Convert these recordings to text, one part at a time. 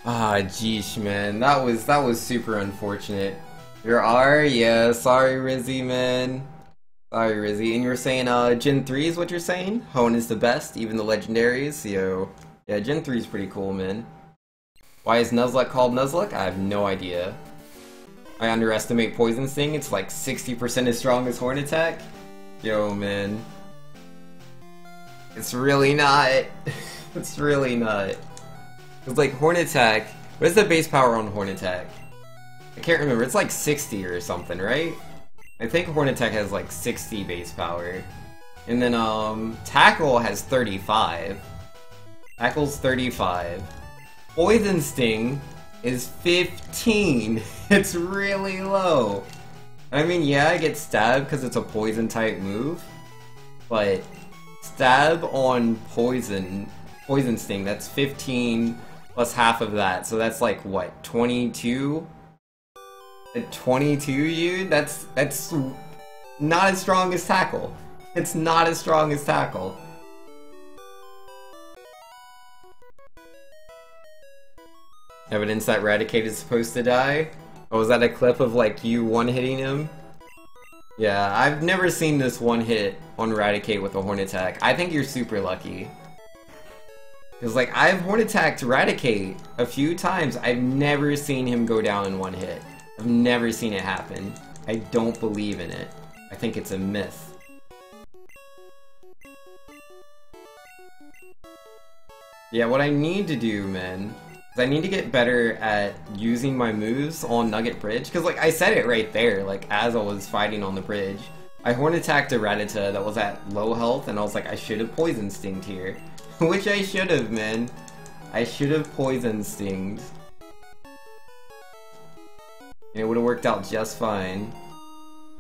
Ah, geesh, man. That was super unfortunate. There are, yeah, sorry Rizzy, man. Sorry Rizzy. And you're saying Gen 3 is what you're saying? Hone is the best, even the legendaries? Yo. Yeah, Gen 3 is pretty cool, man. Why is Nuzlocke called Nuzlocke? I have no idea. I underestimate Poison Sting, it's like 60% as strong as Horn Attack? Yo, man. It's really not. It's really not. It's like Horn Attack. What is the base power on Horn Attack? I can't remember. It's like 60 or something, right? I think Horn Attack has like 60 base power. And then Tackle has 35. Tackle's 35. Poison Sting is 15. It's really low. I mean, yeah, I get stabbed because it's a poison type move, but stab on poison sting, that's 15 plus half of that, so that's like what, 22? At 22, you? That's not as strong as Tackle. It's not as strong as Tackle. Evidence that Raticate is supposed to die? Oh, was that a clip of like you one-hitting him? Yeah, I've never seen this one hit on Raticate with a Horn Attack. I think you're super lucky. Cause like, I've Horn Attacked Raticate a few times. I've never seen him go down in one hit. I've never seen it happen. I don't believe in it. I think it's a myth. Yeah, what I need to do, man, is I need to get better at using my moves on Nugget Bridge. Cause like, I said it right there, like, as I was fighting on the bridge. I Horn Attacked a Rattata that was at low health, and I was like, I should have Poison Stinged here. Which I should have, man. I should have Poison Stinged. And it would have worked out just fine.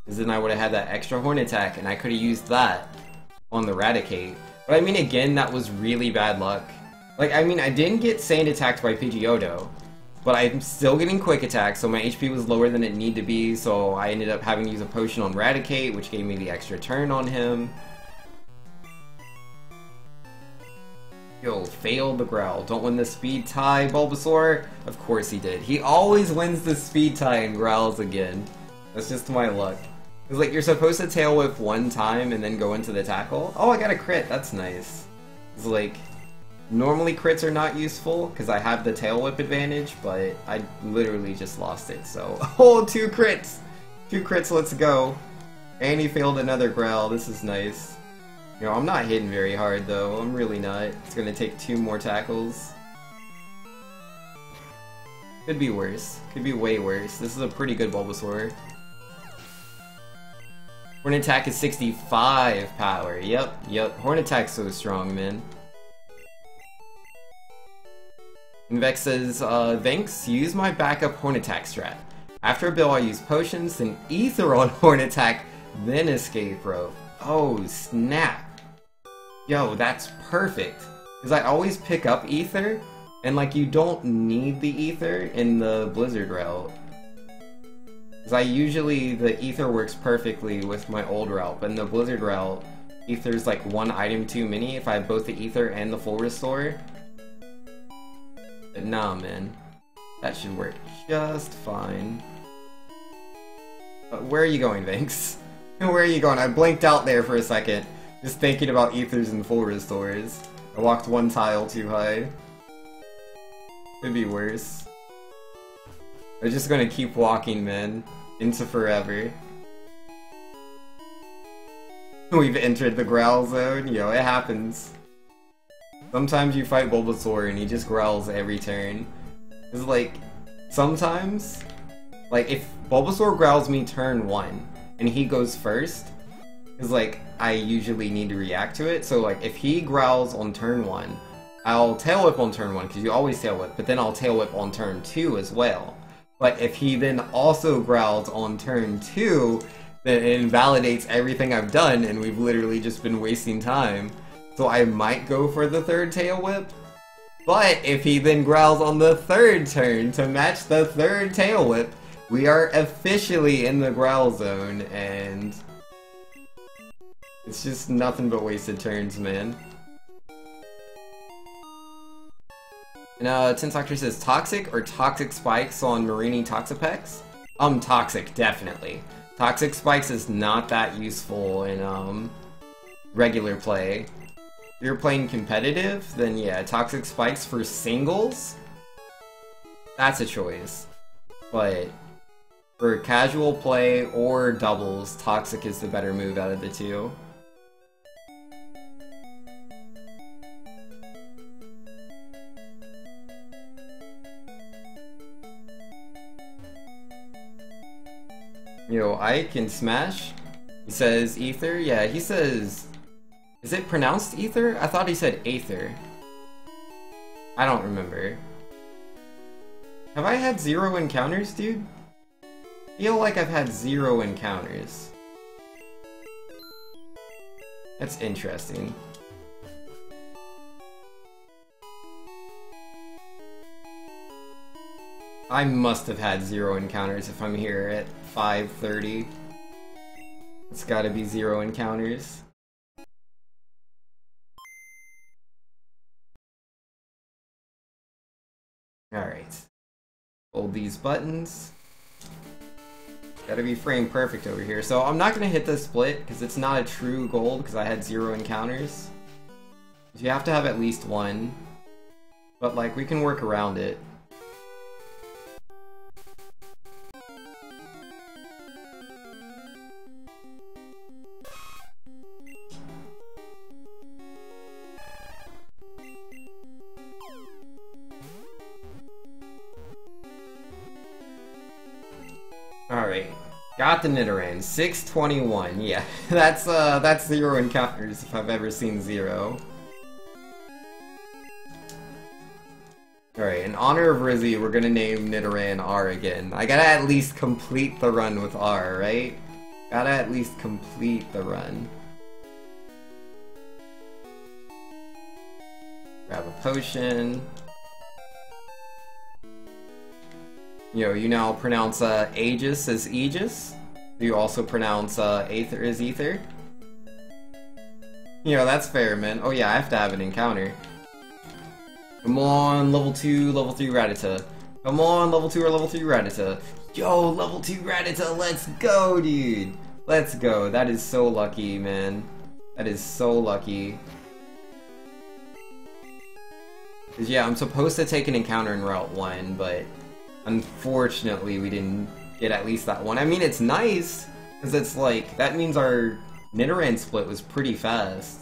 Because then I would have had that extra Horn Attack, and I could have used that on the Raticate. But I mean, again, that was really bad luck. Like, I mean, I didn't get Sand attacked by Pidgeotto, but I'm still getting Quick Attack, so my HP was lower than it needed to be, so I ended up having to use a potion on Raticate, which gave me the extra turn on him. Yo, failed the growl. Don't win the speed tie, Bulbasaur? Of course he did. He always wins the speed tie and growls again. That's just my luck. It's like, you're supposed to Tail Whip one time and then go into the tackle. Oh, I got a crit. That's nice. It's like, normally crits are not useful because I have the Tail Whip advantage, but I literally just lost it, so. Oh, 2 crits! 2 crits, let's go. And he failed another growl. This is nice. You know, I'm not hitting very hard though, I'm really not. It's gonna take 2 more tackles. Could be worse. Could be way worse. This is a pretty good Bulbasaur. Horn Attack is 65 power. Yep. Horn Attack's so strong, man. And Vex says, thanks, use my backup Horn Attack strat. After a bill I use potions, then Ether on Horn Attack, then Escape Rope. Oh, snap. Yo, that's perfect. Because I always pick up Ether, and like, you don't need the Ether in the Blizzard route. Because I usually, the Ether works perfectly with my old route, but in the Blizzard route, Ether's like 1 item too many if I have both the Ether and the full restore. But nah, man. That should work just fine. Where are you going, Vinx? Where are you going? I blinked out there for a second, just thinking about Ethers and full restores. I walked 1 tile too high. Could be worse. I'm just gonna keep walking, man. Into forever. We've entered the growl zone. Yo, it happens. Sometimes you fight Bulbasaur and he just growls every turn. It's like, sometimes, like if Bulbasaur growls me turn 1 and he goes first, it's like, I usually need to react to it. So like, if he growls on turn 1, I'll Tail Whip on turn 1, because you always Tail Whip, but then I'll Tail Whip on turn 2 as well. But if he then also growls on turn 2, then it invalidates everything I've done, and we've literally just been wasting time. So I might go for the 3rd Tail Whip, but if he then growls on the 3rd turn to match the 3rd Tail Whip, we are officially in the growl zone, and it's just nothing but wasted turns, man. And Tinsoctor says Toxic or Toxic Spikes on Marini Toxapex? Toxic, definitely. Toxic Spikes is not that useful in regular play. If you're playing competitive, then yeah, Toxic Spikes for singles? That's a choice. But for casual play or doubles, Toxic is the better move out of the two. Yo, I can smash. He says ether? Yeah, he says... Is it pronounced ether? I thought he said aether. I don't remember. Have I had 0 encounters, dude? I feel like I've had 0 encounters. That's interesting. I must have had 0 encounters if I'm here at 5:30. It's gotta be 0 encounters. Alright. Hold these buttons. Gotta be frame perfect over here. So I'm not gonna hit the split because it's not a true gold because I had 0 encounters. You have to have at least 1. But like, we can work around it. Alright, got the Nidoran, 621, yeah, that's 0 encounters if I've ever seen 0. Alright, in honor of Rizzy, we're gonna name Nidoran R again. I gotta at least complete the run with R, right? Gotta at least complete the run. Grab a potion. Yo, you now pronounce Aegis as Aegis? Do you also pronounce Aether as Ether? Yo, that's fair, man. Oh yeah, I have to have an encounter. Come on, level 2, level 3 Rattata. Come on, level 2 or level 3 Rattata. Yo, level 2 Rattata, let's go, dude! Let's go, that is so lucky, man. That is so lucky. Cause yeah, I'm supposed to take an encounter in Route 1, but... unfortunately, we didn't get at least that one. I mean, it's nice, because it's like, that means our Nidoran split was pretty fast.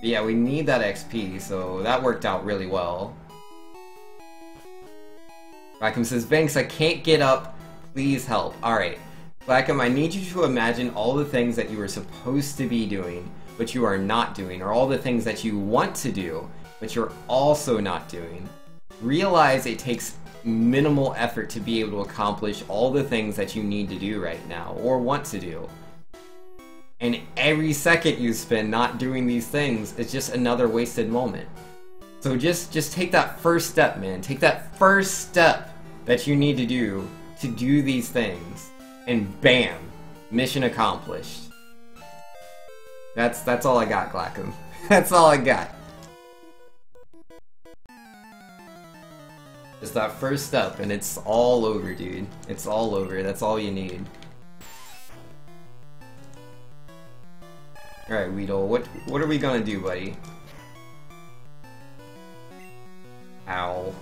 But yeah, we need that XP, so that worked out really well. Blackham says, Banks, I can't get up. Please help. Alright. Blackham, I need you to imagine all the things that you were supposed to be doing, but you are not doing, or all the things that you want to do, but you're also not doing. Realize it takes minimal effort to be able to accomplish all the things that you need to do right now, or want to do. And every second you spend not doing these things is just another wasted moment. So just take that first step, man. Take that first step that you need to do these things. And bam! Mission accomplished. That's all I got, Glackham. That's all I got. Just that first step, and it's all over, dude. It's all over. That's all you need. Alright, Weedle, what are we gonna do, buddy? Ow.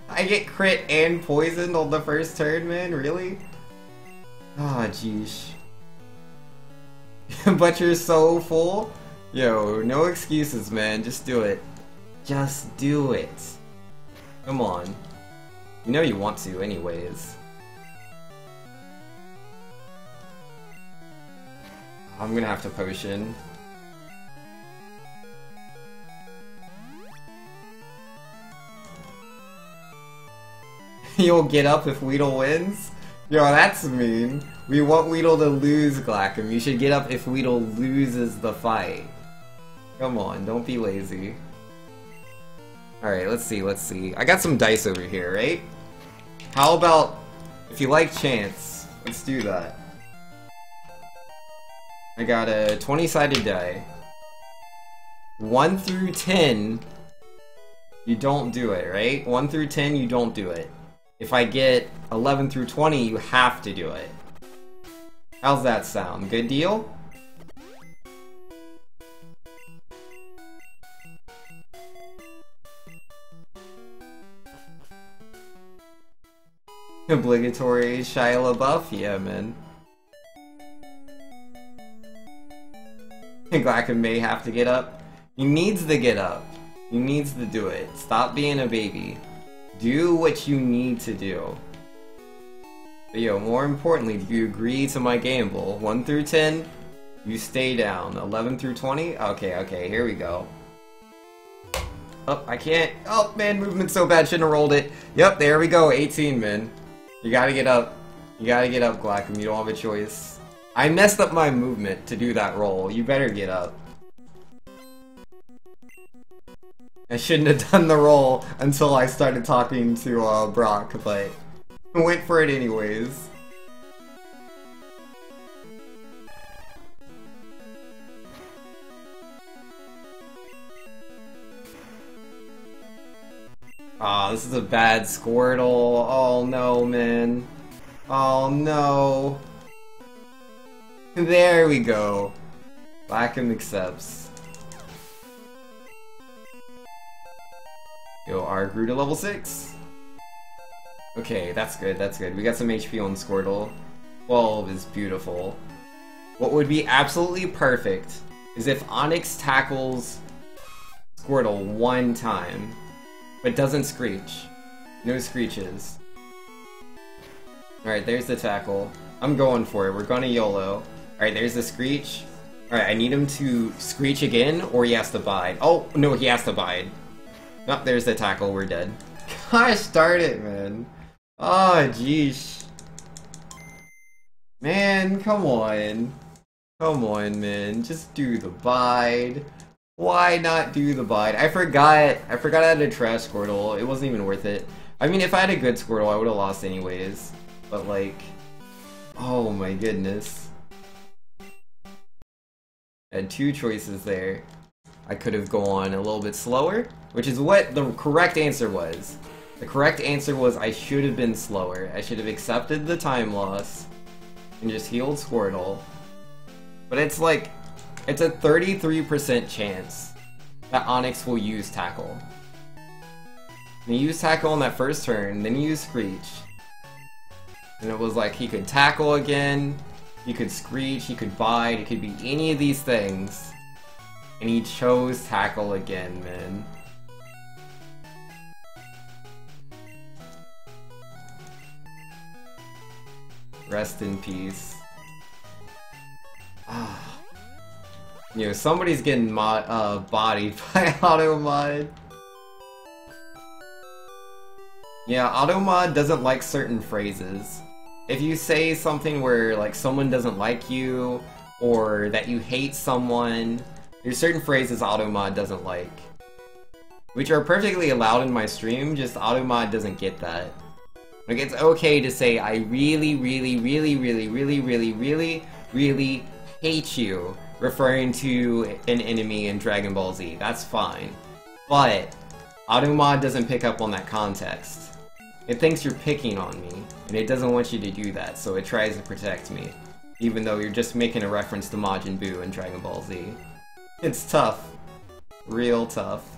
I get crit and poisoned on the first turn, man? Really? Ah, oh, jeesh. But you're so full? Yo, no excuses, man. Just do it. Just do it. Come on. You know you want to, anyways. I'm gonna have to potion. You'll get up if Weedle wins? Yo, that's mean. We want Weedle to lose, Glackham. You should get up if Weedle loses the fight. Come on, don't be lazy. Alright, let's see. I got some dice over here, right? How about, if you like chance, let's do that. I got a 20-sided die. 1 through 10 you don't do it, right? 1 through 10, you don't do it. If I get 11 through 20, you have to do it. How's that sound? Good deal? Obligatory Shia LaBeouf? Yeah, man. Glackin may have to get up. He needs to get up. He needs to do it. Stop being a baby. Do what you need to do. But yo, more importantly, do you agree to my gamble? 1 through 10, you stay down. 11 through 20? Okay, here we go. Oh, I can't. Oh, man, movement's so bad, shouldn't have rolled it. Yep, there we go, 18, man. You gotta get up. You gotta get up, Glackham. You don't have a choice. I messed up my movement to do that roll. You better get up. I shouldn't have done the roll until I started talking to Brock, but I went for it anyways. Aw, this is a bad Squirtle. Oh no, man. Oh no. There we go. Glackham accepts. Yo, R grew to level 6. Okay, that's good, that's good. We got some HP on Squirtle. 12 is beautiful. What would be absolutely perfect is if Onyx tackles Squirtle one time, but doesn't screech. No screeches. Alright, there's the tackle. I'm going for it. We're gonna YOLO. Alright, there's the screech. Alright, I need him to screech again, or he has to bide. Oh, no, he has to bide. Nope, there's the tackle. We're dead. Gosh darn it, man. Oh, jeez. Man, come on. Come on, man. Just do the bide. Why not do the bide? I forgot I had a trash Squirtle. It wasn't even worth it. I mean, if I had a good Squirtle, I would have lost anyways. But, like... Oh my goodness. I had two choices there. I could have gone a little bit slower, which is what the correct answer was. The correct answer was I should have been slower. I should have accepted the time loss and just healed Squirtle. But it's like, it's a 33% chance that Onyx will use Tackle. And he used Tackle on that first turn, then he used Screech. And it was like he could Tackle again, he could Screech, he could Bide, it could be any of these things. And he chose Tackle again, man. Rest in peace. Ah. You know, somebody's getting bodied by Automod. Yeah, Automod doesn't like certain phrases. If you say something where, like, someone doesn't like you, or that you hate someone, there's certain phrases Automod doesn't like. Which are perfectly allowed in my stream, just Automod doesn't get that. Like, it's okay to say, I really, really, really, really, really, really, really, really hate you, referring to an enemy in Dragon Ball Z. That's fine. But, Automod doesn't pick up on that context. It thinks you're picking on me, and it doesn't want you to do that, so it tries to protect me. Even though you're just making a reference to Majin Buu in Dragon Ball Z. It's tough. Real tough.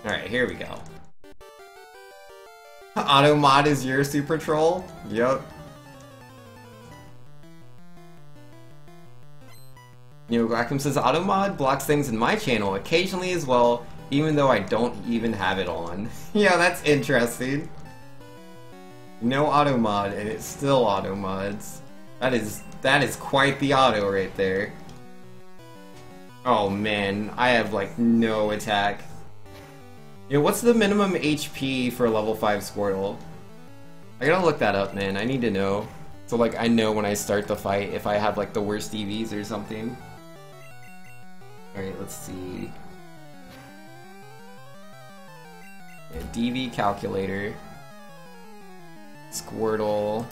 Alright, here we go. Automod is your super troll? Yup. You know, Glackham says, Automod blocks things in my channel occasionally as well, even though I don't even have it on. Yeah, that's interesting. No Automod, and it's still Automods. That is quite the auto right there. Oh man, I have like no attack. Yeah, what's the minimum HP for a level 5 Squirtle? I gotta look that up, man. I need to know. So, like, I know when I start the fight if I have, like, the worst EVs or something. Alright, let's see. Yeah, DV calculator. Squirtle.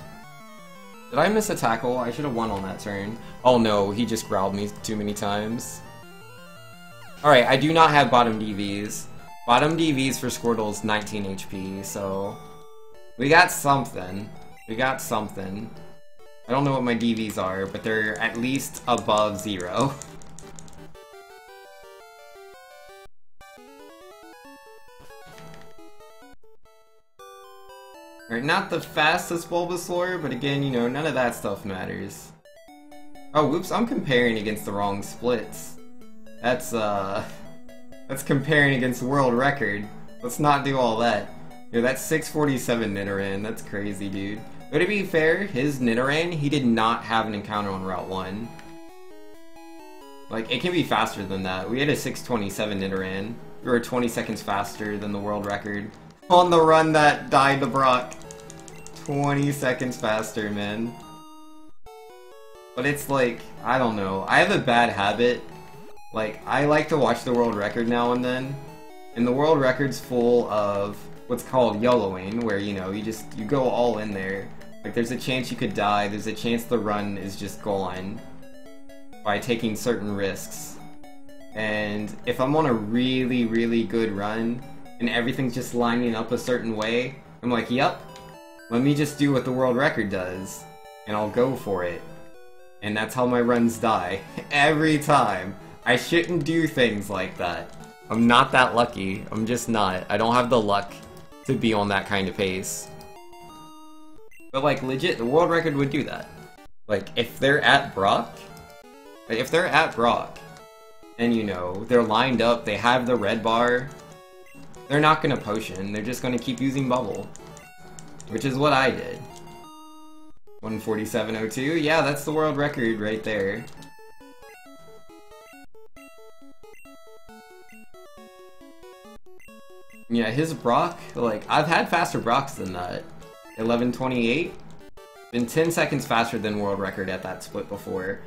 Did I miss a tackle? I should have won on that turn. Oh no, he just growled me too many times. Alright, I do not have bottom DVs. Bottom DVs for Squirtle is 19 HP, so... we got something. We got something. I don't know what my DVs are, but they're at least above 0. Alright, not the fastest Bulbasaur, but again, you know, none of that stuff matters. Oh, whoops, I'm comparing against the wrong splits. That's comparing against the world record. Let's not do all that. Yo, that's 647 Nidoran, that's crazy, dude. But to be fair, his Nidoran, he did not have an encounter on Route 1. Like, it can be faster than that. We had a 627 Nidoran. We were 20 seconds faster than the world record. On the run that died to Brock. 20 seconds faster, man. But it's like, I don't know. I have a bad habit. Like, I like to watch the world record now and then. And the world record's full of what's called YOLOing, where, you know, you go all in there. Like, there's a chance you could die, there's a chance the run is just gone by taking certain risks. And if I'm on a really, really good run, and everything's just lining up a certain way, I'm like, yep, let me just do what the world record does, and I'll go for it. And that's how my runs die. Every time. I shouldn't do things like that. I'm not that lucky. I'm just not. I don't have the luck to be on that kind of pace. But like, legit, the world record would do that. Like, if they're at Brock, and you know, they're lined up, they have the red bar, they're not gonna potion, they're just gonna keep using bubble. Which is what I did. 147.02, yeah, that's the world record right there. Yeah, his Brock, like, I've had faster Brocks than that. 11:28? Been 10 seconds faster than world record at that split before.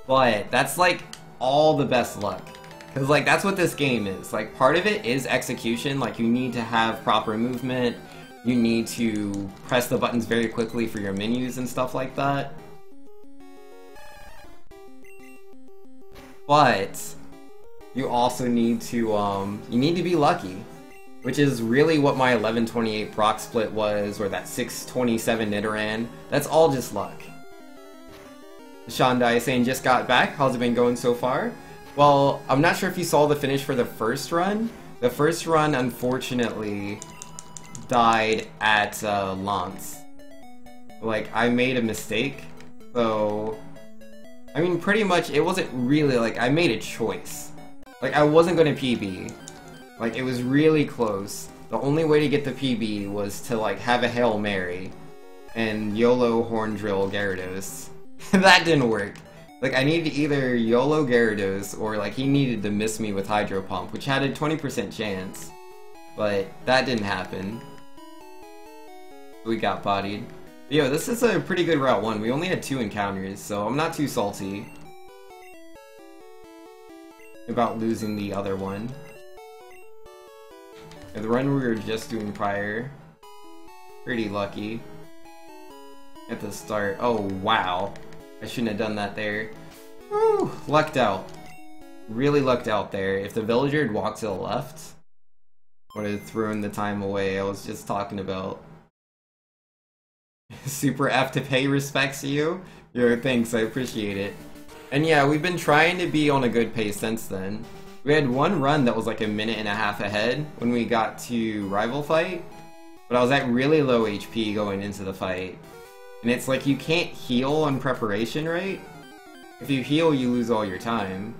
But that's like all the best luck. Because like that's what this game is. Like part of it is execution, like you need to have proper movement, you need to press the buttons very quickly for your menus and stuff like that. But you also need to be lucky. Which is really what my 11:28 Brock split was, or that 6:27 Nidoran. That's all just luck. Shandai saying, just got back. How's it been going so far? Well, I'm not sure if you saw the finish for the first run. The first run, unfortunately, died at Lance. Like, I made a mistake. So, I mean, pretty much, it wasn't really, like, I made a choice. Like, I wasn't going to PB. Like, it was really close. The only way to get the PB was to, like, have a Hail Mary and YOLO Horn Drill Gyarados. That didn't work. Like, I needed either YOLO Gyarados or, like, he needed to miss me with Hydro Pump, which had a 20% chance. But that didn't happen. We got bodied. But, yo, this is a pretty good Route 1. We only had 2 encounters, so I'm not too salty about losing the other one. The run we were just doing prior, pretty lucky at the start. Oh wow, I shouldn't have done that there. Woo, lucked out. Really lucked out there. If the villager had walked to the left, would have thrown the time away I was just talking about. Super F to pay respects to you. Yo, thanks, I appreciate it. And yeah, we've been trying to be on a good pace since then. We had one run that was like a minute and a half ahead when we got to Rival Fight, but I was at really low HP going into the fight. And it's like you can't heal on preparation, right? If you heal, you lose all your time.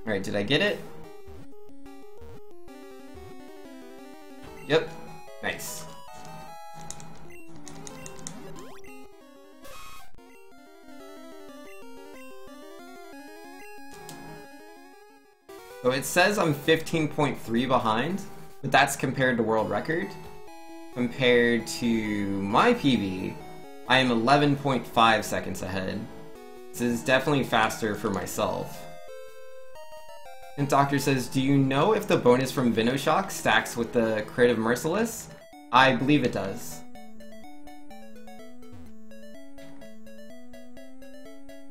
Alright, did I get it? Yep. Nice. So it says I'm 15.3 behind, but that's compared to world record. Compared to my PB, I am 11.5 seconds ahead. This is definitely faster for myself. And Doctor says, do you know if the bonus from Venoshock stacks with the crit of Merciless? I believe it does.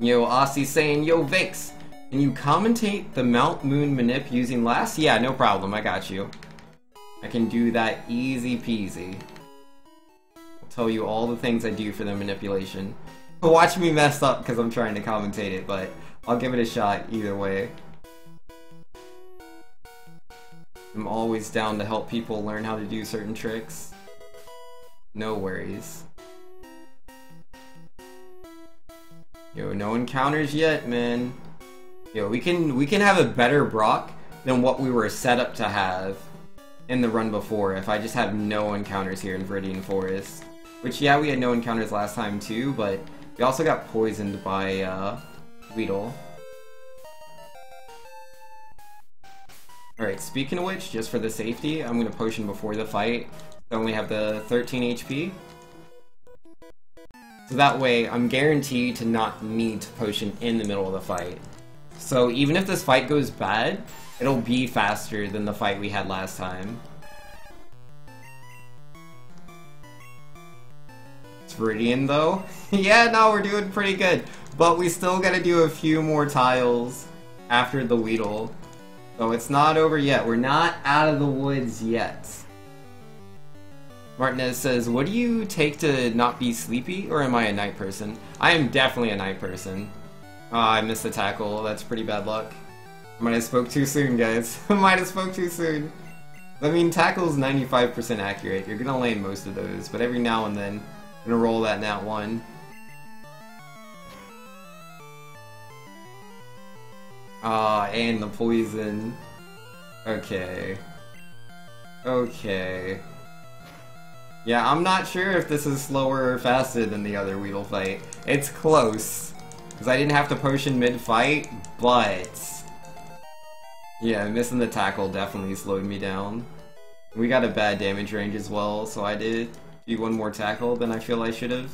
Yo, Aussie saying, yo, Vix, can you commentate the Mount Moon manip using last? Yeah, no problem, I got you. I can do that easy peasy. I'll tell you all the things I do for the manipulation. Watch me mess up because I'm trying to commentate it, but I'll give it a shot either way. I'm always down to help people learn how to do certain tricks. No worries. Yo, no encounters yet, man. Yo, we can have a better Brock than what we were set up to have in the run before if I just have no encounters here in Viridian Forest. Which, yeah, we had no encounters last time too, but we also got poisoned by Weedle. Alright, speaking of which, just for the safety, I'm gonna potion before the fight. I only have the 13 HP. So that way, I'm guaranteed to not need to potion in the middle of the fight. So even if this fight goes bad, it'll be faster than the fight we had last time. It's Viridian though. Yeah, no, we're doing pretty good. But we still gotta do a few more tiles after the Weedle. So it's not over yet. We're not out of the woods yet. Martinez says, what do you take to not be sleepy, or am I a night person? I am definitely a night person. I missed the tackle. That's pretty bad luck. I might have spoke too soon, guys. I might have spoke too soon. I mean, tackle's 95% accurate. You're gonna land most of those, but every now and then, I'm gonna roll that nat 1. And the poison. Okay. Okay. Yeah, I'm not sure if this is slower or faster than the other Weedle fight. It's close. Because I didn't have to potion mid-fight, but... yeah, missing the tackle definitely slowed me down. We got a bad damage range as well, so I did do one more tackle than I feel I should have.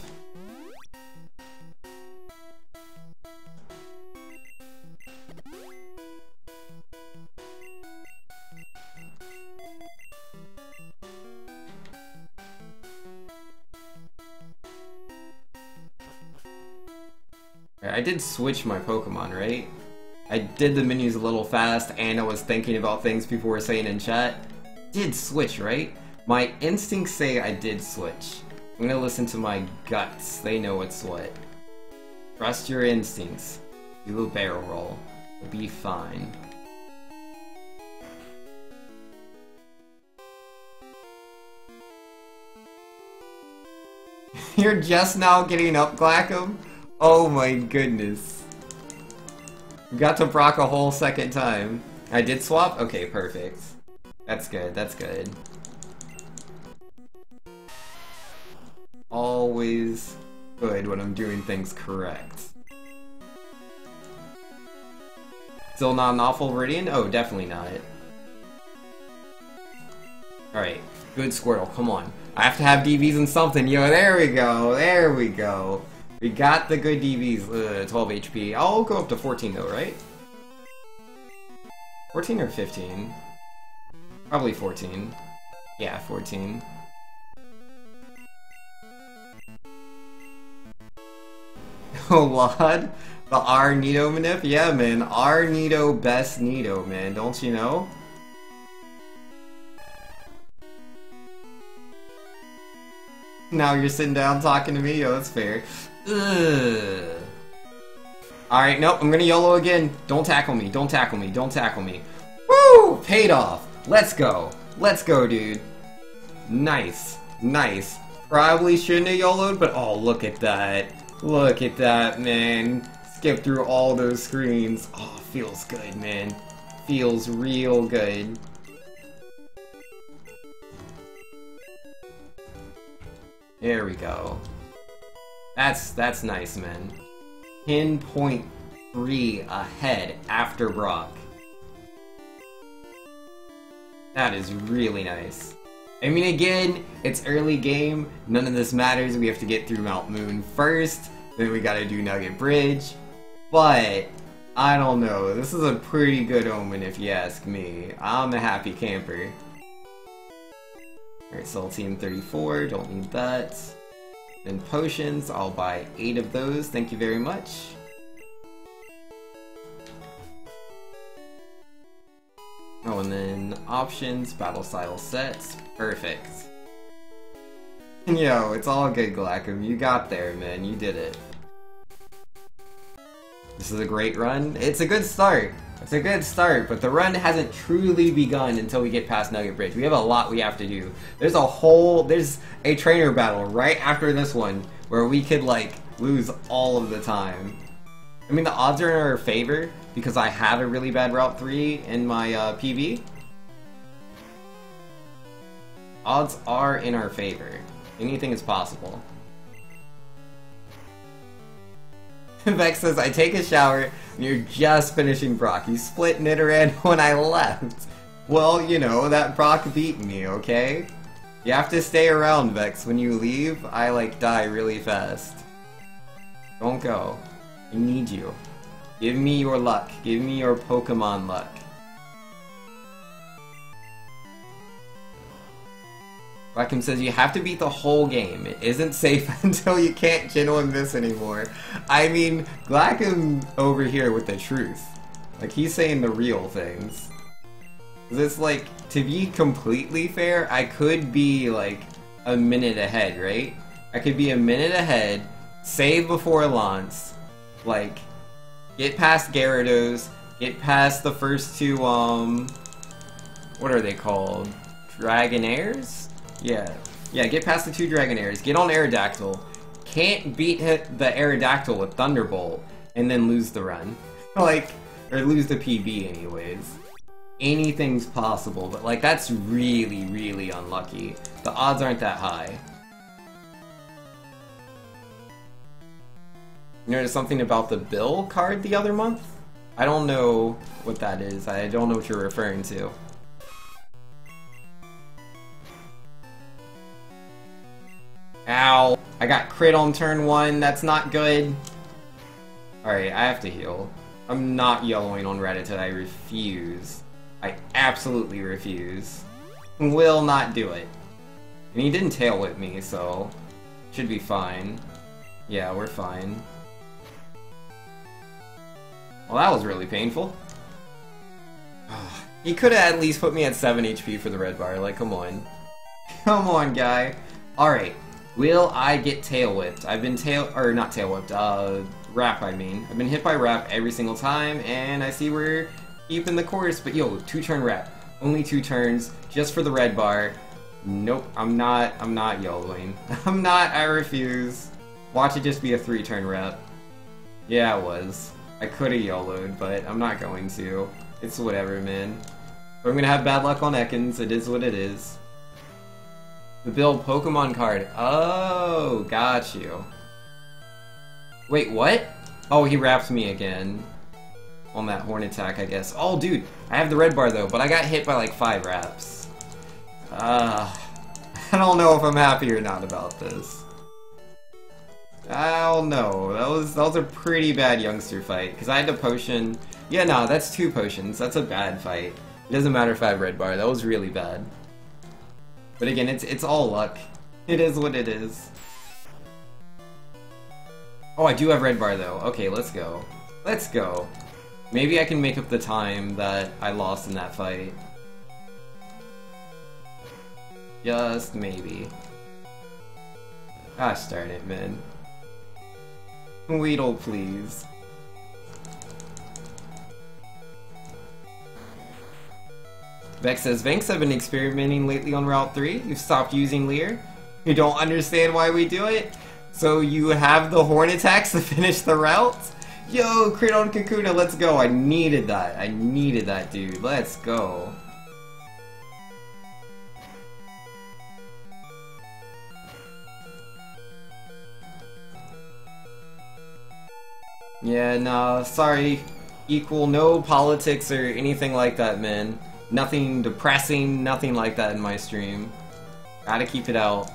I did switch my Pokemon, right? I did the menus a little fast, and I was thinking about things people were saying in chat. Did switch, right? My instincts say I did switch. I'm gonna listen to my guts. They know what's what. Trust your instincts. Do a barrel roll. You'll be fine. You're just now getting up, Glackham? Oh my goodness. Got to Brock a whole second time. I did swap? Okay, perfect. That's good, that's good. Always good when I'm doing things correct. Still not an awful Viridian? Oh, definitely not. Alright, good Squirtle, come on. I have to have DVs and something. Yo, there we go, there we go. We got the good DVs, 12 HP. I'll go up to 14 though, right? 14 or 15? Probably 14. Yeah, 14. Oh, Lod? The R Nido manip? Yeah, man. R Nido best Nido, man. Don't you know? Now you're sitting down talking to me? Yo, that's fair. Ugh. Alright, nope, I'm gonna YOLO again. Don't tackle me, don't tackle me, don't tackle me. Woo! Paid off. Let's go. Let's go, dude. Nice. Nice. Probably shouldn't have YOLO'd, but oh, look at that. Look at that, man. Skip through all those screens. Oh, feels good, man. Feels real good. There we go. That's nice, man. 10.3 ahead after Brock. That is really nice. I mean, again, it's early game, none of this matters, we have to get through Mount Moon first, then we gotta do Nugget Bridge, but I don't know, this is a pretty good omen if you ask me. I'm a happy camper. Alright, Soul Team 34, don't need that. Then potions, I'll buy 8 of those, thank you very much. Oh, and then options, battle style sets, perfect. Yo, it's all good, Glackham. You got there, man. You did it. This is a great run. It's a good start. It's a good start, but the run hasn't truly begun until we get past Nugget Bridge. We have a lot we have to do. There's a trainer battle right after this one where we could, like, lose all of the time. I mean, the odds are in our favor because I have a really bad Route 3 in my PB. Odds are in our favor. Anything is possible. Vex says, I take a shower and you're just finishing Brock. You split Nidoran when I left. Well, you know, that Brock beat me, okay? You have to stay around, Vex. When you leave, I, like, die really fast. Don't go. I need you. Give me your luck. Give me your Pokemon luck. Blackham says you have to beat the whole game. It isn't safe until you can't Gen 1 miss anymore. I mean, Blackham over here with the truth. Like, he's saying the real things. 'Cause it's like, to be completely fair, I could be like a minute ahead, right? I could be a minute ahead, save before Lance, like, get past Gyarados, get past the first two, what are they called? Dragonairs? Yeah, get past the two Dragonairs, get on Aerodactyl, can't beat the Aerodactyl with Thunderbolt, and then lose the run. Like, or lose the PB anyways. Anything's possible, but like, that's really, really unlucky. The odds aren't that high. You noticed something about the bill card the other month? I don't know what that is. I don't know what you're referring to. Ow! I got crit on turn 1, that's not good. Alright, I have to heal. I'm not yellowing on Reddit, I refuse. I absolutely refuse. Will not do it. And he didn't tail whip me, so should be fine. Yeah, we're fine. Well, that was really painful. He could have at least put me at 7 HP for the red bar, like, come on. Come on, guy. Alright, will I get tail whipped? I've been not tail whipped, wrap I mean. I've been hit by wrap every single time, and I see we're keeping the course, but yo, 2-turn wrap. Only 2 turns, just for the red bar. Nope, I'm not YOLOing. I'm not, I refuse. Watch it just be a 3-turn wrap. Yeah, it was. I could've YOLO'd, but I'm not going to. It's whatever, man. But I'm gonna have bad luck on Ekans, it is what it is. The build Pokemon card. Oh, got you. Wait, what? Oh, he wrapped me again. On that horn attack, I guess. Oh, dude, I have the red bar though, but I got hit by like 5 wraps. I don't know if I'm happy or not about this. I don't know. That was a pretty bad youngster fight, because I had to potion. Yeah, no, that's 2 potions. That's a bad fight. It doesn't matter if I have red bar. That was really bad. But again, it's all luck. It is what it is. Oh, I do have red bar though. Okay, let's go. Let's go. Maybe I can make up the time that I lost in that fight. Just maybe. Gosh darn it, man. Weedle, please. Vex says, Vanks have been experimenting lately on Route 3. You've stopped using Leer. You don't understand why we do it? So you have the horn attacks to finish the route? Yo, crit on Kakuna, let's go. I needed that. I needed that, dude. Let's go. Yeah, nah, sorry. Equal, no politics or anything like that, man. Nothing depressing, nothing like that in my stream. Gotta keep it out.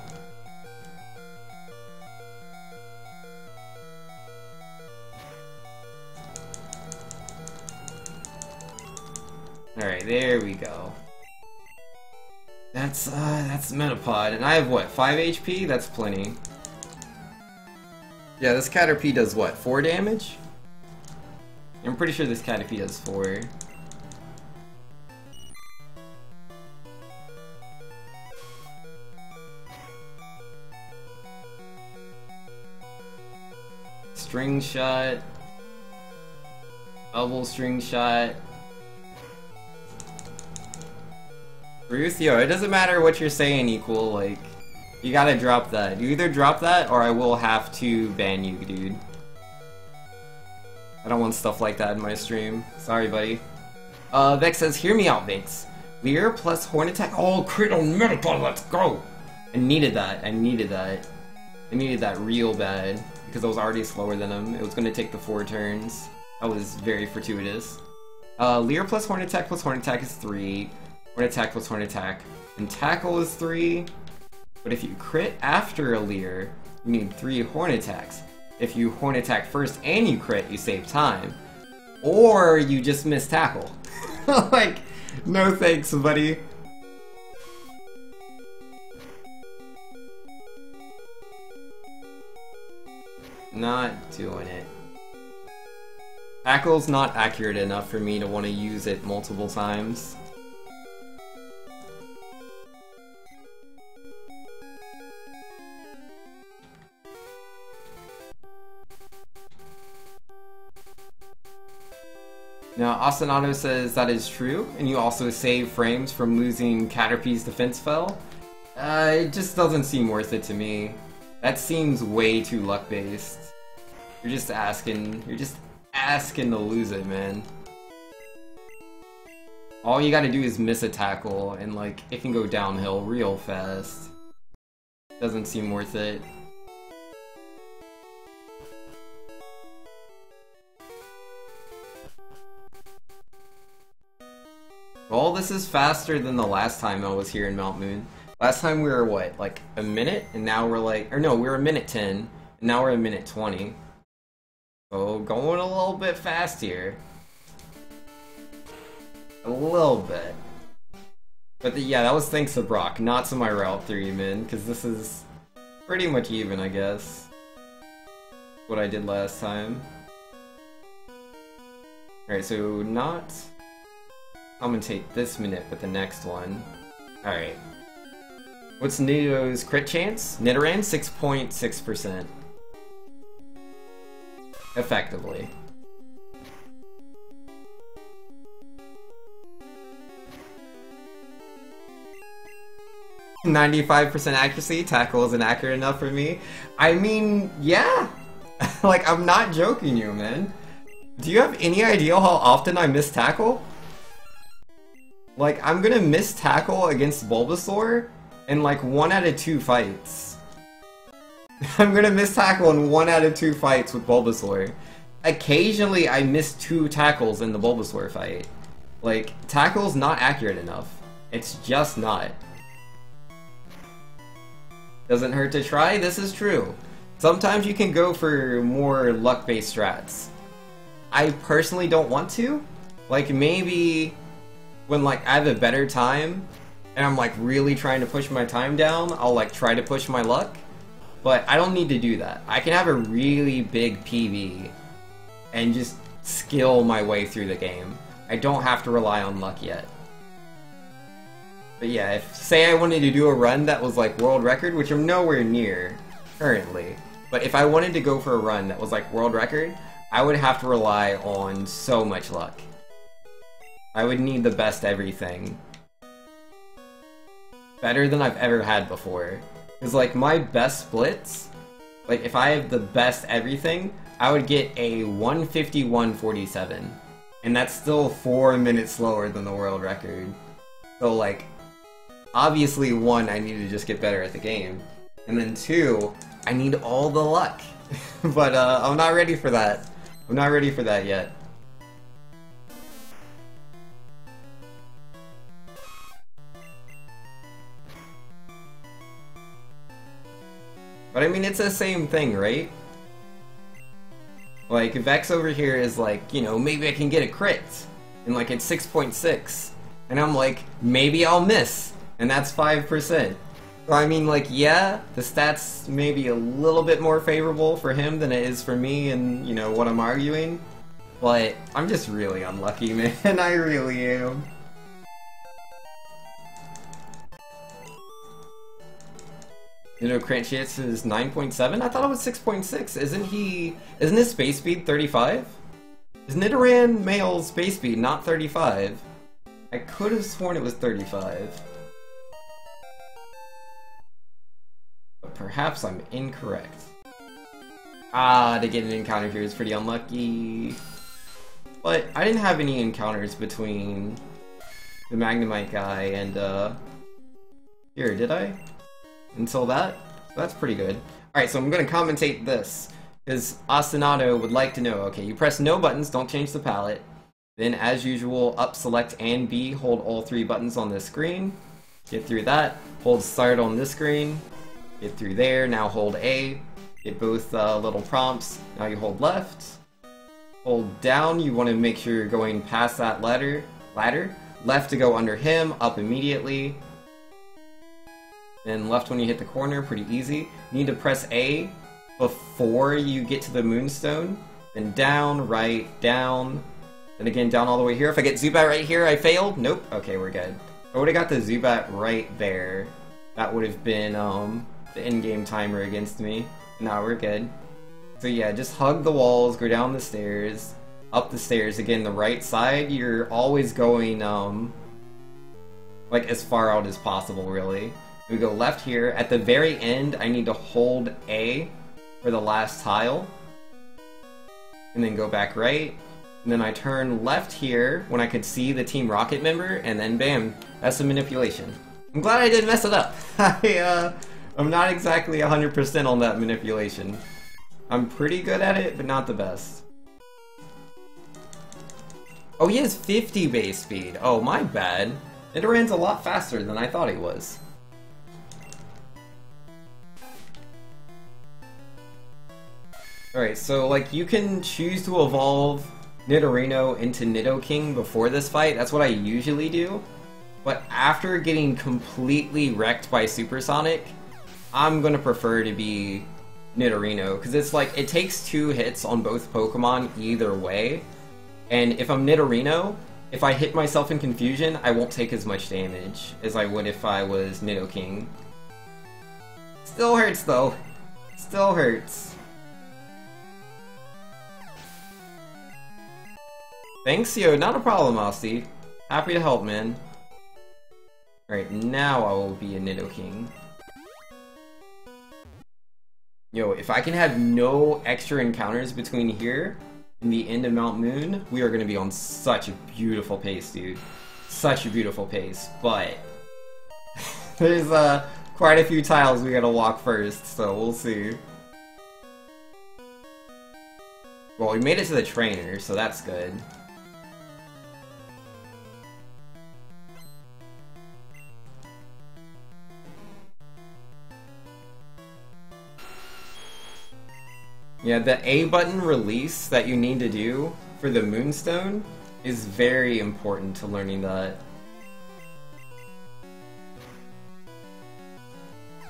Alright, there we go. That's Metapod, and I have what, 5 HP? That's plenty. Yeah, this Caterpie does what, 4 damage? I'm pretty sure this Caterpie does 4. String shot. Double string shot. Ruth, yo, it doesn't matter what you're saying, Equal, like, you gotta drop that. You either drop that, or I will have to ban you, dude. I don't want stuff like that in my stream. Sorry, buddy. Vex says, hear me out, Vex. Leer plus Horn Attack. Oh, crit on Metapod, let's go! I needed that, I needed that. I needed that real bad, because I was already slower than him. It was gonna take the 4 turns. That was very fortuitous. Leer plus Horn Attack is 3. Horn Attack plus Horn Attack. And Tackle is 3. But if you crit after a Leer, you need 3 Horn Attacks. If you Horn Attack first and you crit, you save time. Or you just miss Tackle. Like, no thanks, buddy. Not doing it. Tackle's not accurate enough for me to want to use it multiple times. Now, Asanato says that is true, and you also save frames from losing Caterpie's defense spell. It just doesn't seem worth it to me. That seems way too luck-based. You're just asking to lose it, man. All you gotta do is miss a tackle, and like, it can go downhill real fast. Doesn't seem worth it. Well, this is faster than the last time I was here in Mount Moon. Last time we were, what, like a minute? And now we're like, or no, we were a minute 10, and now we're a minute 20. So, going a little bit fast here. A little bit. But yeah, that was thanks to Brock, not to my Route 3, man, because this is pretty much even, I guess. What I did last time. Alright, so not commentate this minute, but the next one. Alright. What's Nido's crit chance? Nidoran, 6.6%. Effectively. "95% accuracy, tackle isn't accurate enough for me." I mean, yeah! Like, I'm not joking you, man. Do you have any idea how often I miss tackle? Like, I'm gonna miss tackle against Bulbasaur in like 1 out of 2 fights. I'm gonna miss tackle in 1 out of 2 fights with Bulbasaur. Occasionally I miss 2 tackles in the Bulbasaur fight. Like, tackle's not accurate enough. It's just not. Doesn't hurt to try, this is true. Sometimes you can go for more luck-based strats. I personally don't want to. Like, maybe when like I have a better time and I'm like really trying to push my time down, I'll like try to push my luck. But I don't need to do that. I can have a really big PB and just skill my way through the game. I don't have to rely on luck yet. But yeah, if say I wanted to do a run that was like world record, which I'm nowhere near currently, but if I wanted to go for a run that was like world record, I would have to rely on so much luck. I would need the best everything. Better than I've ever had before. Because like my best splits, like if I have the best everything, I would get a 151.47. And that's still 4 minutes slower than the world record. So like, obviously 1, I need to just get better at the game. And then 2, I need all the luck. But I'm not ready for that. I'm not ready for that yet. But I mean, it's the same thing, right? Like, Vex over here is like, you know, maybe I can get a crit. And like, it's 6.6. And I'm like, maybe I'll miss. And that's 5%. So I mean, like, yeah, the stats may be a little bit more favorable for him than it is for me and, you know, what I'm arguing. But I'm just really unlucky, man. I really am. You know, crit chance is 9.7? I thought it was 6.6. Isn't his space speed 35? Is Nidoran male's space speed not 35? I could have sworn it was 35. But perhaps I'm incorrect. Ah, to get an encounter here is pretty unlucky. But I didn't have any encounters between the Magnemite guy and, here, did I? Until that? That's pretty good. Alright, so I'm gonna commentate this, because Ostinato would like to know, okay, you press no buttons, don't change the palette. Then, as usual, up, select, and B, hold all 3 buttons on this screen. Get through that. Hold start on this screen. Get through there. Now hold A. Get both little prompts. Now you hold left. Hold down. You want to make sure you're going past that ladder. Left to go under him. Up immediately. Then left when you hit the corner. Pretty easy. You need to press A before you get to the Moonstone. Then down, right, down. Then again, down all the way here. If I get Zubat right here, I failed. Nope. Okay, we're good. If I would have got the Zubat right there, that would have been the in-game timer against me. Now we're good. So yeah, just hug the walls, go down the stairs, up the stairs. Again, the right side, you're always going like as far out as possible, really. We go left here. At the very end, I need to hold A for the last tile. And then go back right. And then I turn left here when I could see the Team Rocket member, and then bam, that's the manipulation. I'm glad I didn't mess it up. I'm not exactly 100% on that manipulation. I'm pretty good at it, but not the best. Oh, he has 50 base speed. Oh, my bad. Nidoran's a lot faster than I thought he was. Alright, so like you can choose to evolve Nidorino into Nidoking before this fight. That's what I usually do. But after getting completely wrecked by Supersonic, I'm gonna prefer to be Nidorino, because it's like, it takes 2 hits on both Pokemon either way. And if I'm Nidorino, if I hit myself in confusion, I won't take as much damage as I would if I was Nidoking. Still hurts though. Still hurts. Thanks, yo, not a problem, Aussie. Happy to help, man. Alright, now I will be a Nidoking. Yo, if I can have no extra encounters between here and the end of Mount Moon, we are gonna be on such a beautiful pace, dude. Such a beautiful pace, but there's quite a few tiles we gotta walk first, so we'll see. Well, we made it to the trainer, so that's good. Yeah, the A button release that you need to do for the Moonstone is very important to learning that.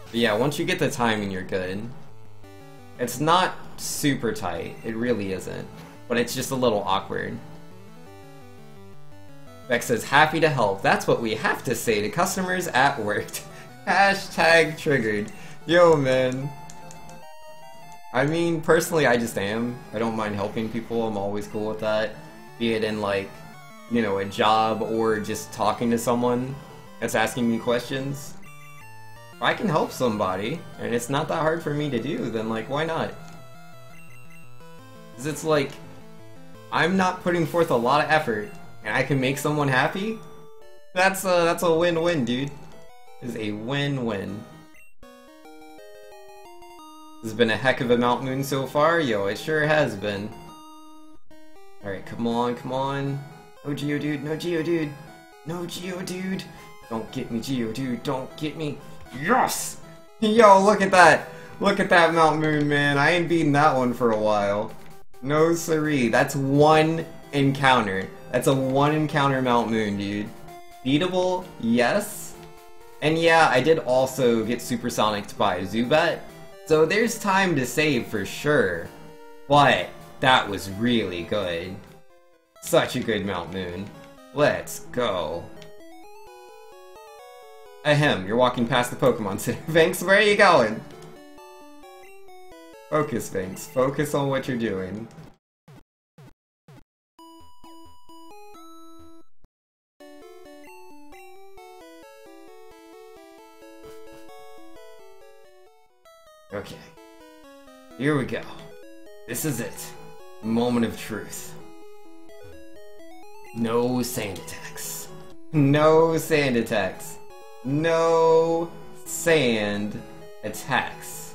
But yeah, once you get the timing, you're good. It's not super tight, it really isn't, but it's just a little awkward. Beck says, happy to help. That's what we have to say to customers at work. Hashtag triggered. Yo, man. I mean, personally, I just am. I don't mind helping people. I'm always cool with that. Be it in, like, you know, a job or just talking to someone that's asking me questions. If I can help somebody, and it's not that hard for me to do, then, like, why not? Because it's like, I'm not putting forth a lot of effort, and I can make someone happy? That's a win-win, dude. It's a win-win. This has been a heck of a Mount Moon so far. Yo, it sure has been. Alright, come on, come on. No Geodude, no Geodude. No Geodude. Don't get me, Geodude. Don't get me. Yes! Yo, look at that. Look at that Mount Moon, man. I ain't beaten that one for a while. No siree. That's one encounter. That's a one encounter Mount Moon, dude. Beatable? Yes. And yeah, I did also get supersonicked by Zubat, so there's time to save for sure. But that was really good. Such a good Mount Moon. Let's go. Ahem, you're walking past the Pokemon Center. Vinx, where are you going? Focus, Vinx. Focus on what you're doing. Okay. Here we go. This is it. Moment of truth. No sand attacks. No sand attacks. No sand attacks.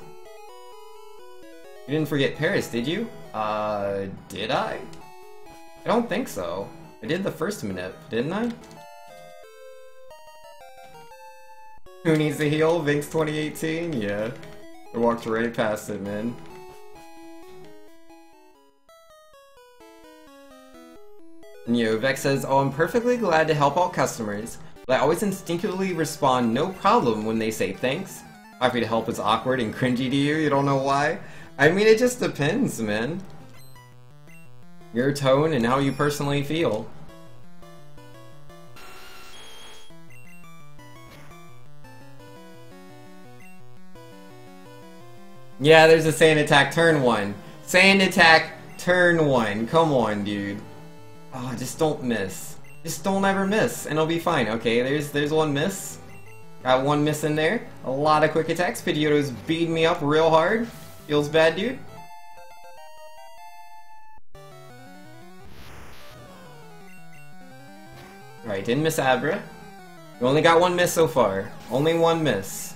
You didn't forget Paris, did you? Did I? I don't think so. I did the first minute, didn't I? Who needs to heal? Vinx 2018? Yeah. I walked right past it, man. Yo, Vex says, oh, I'm perfectly glad to help out customers, but I always instinctively respond no problem when they say thanks. Happy to help is awkward and cringy to you, you don't know why? I mean, it just depends, man. Your tone and how you personally feel. Yeah, there's a sand attack turn 1. Sand attack turn 1. Come on, dude. Oh, just don't miss. Just don't ever miss, and it'll be fine. Okay, there's one miss. Got one miss in there. A lot of quick attacks. Pidgeotto's beating me up real hard. Feels bad, dude. Alright, didn't miss Abra. You only got one miss so far. Only one miss.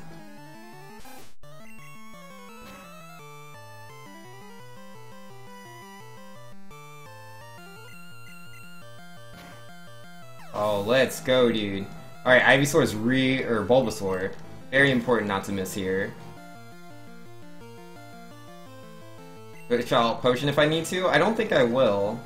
Oh, let's go, dude. Alright, Ivysaur's or Bulbasaur. Very important not to miss here. Switch out Potion if I need to? I don't think I will.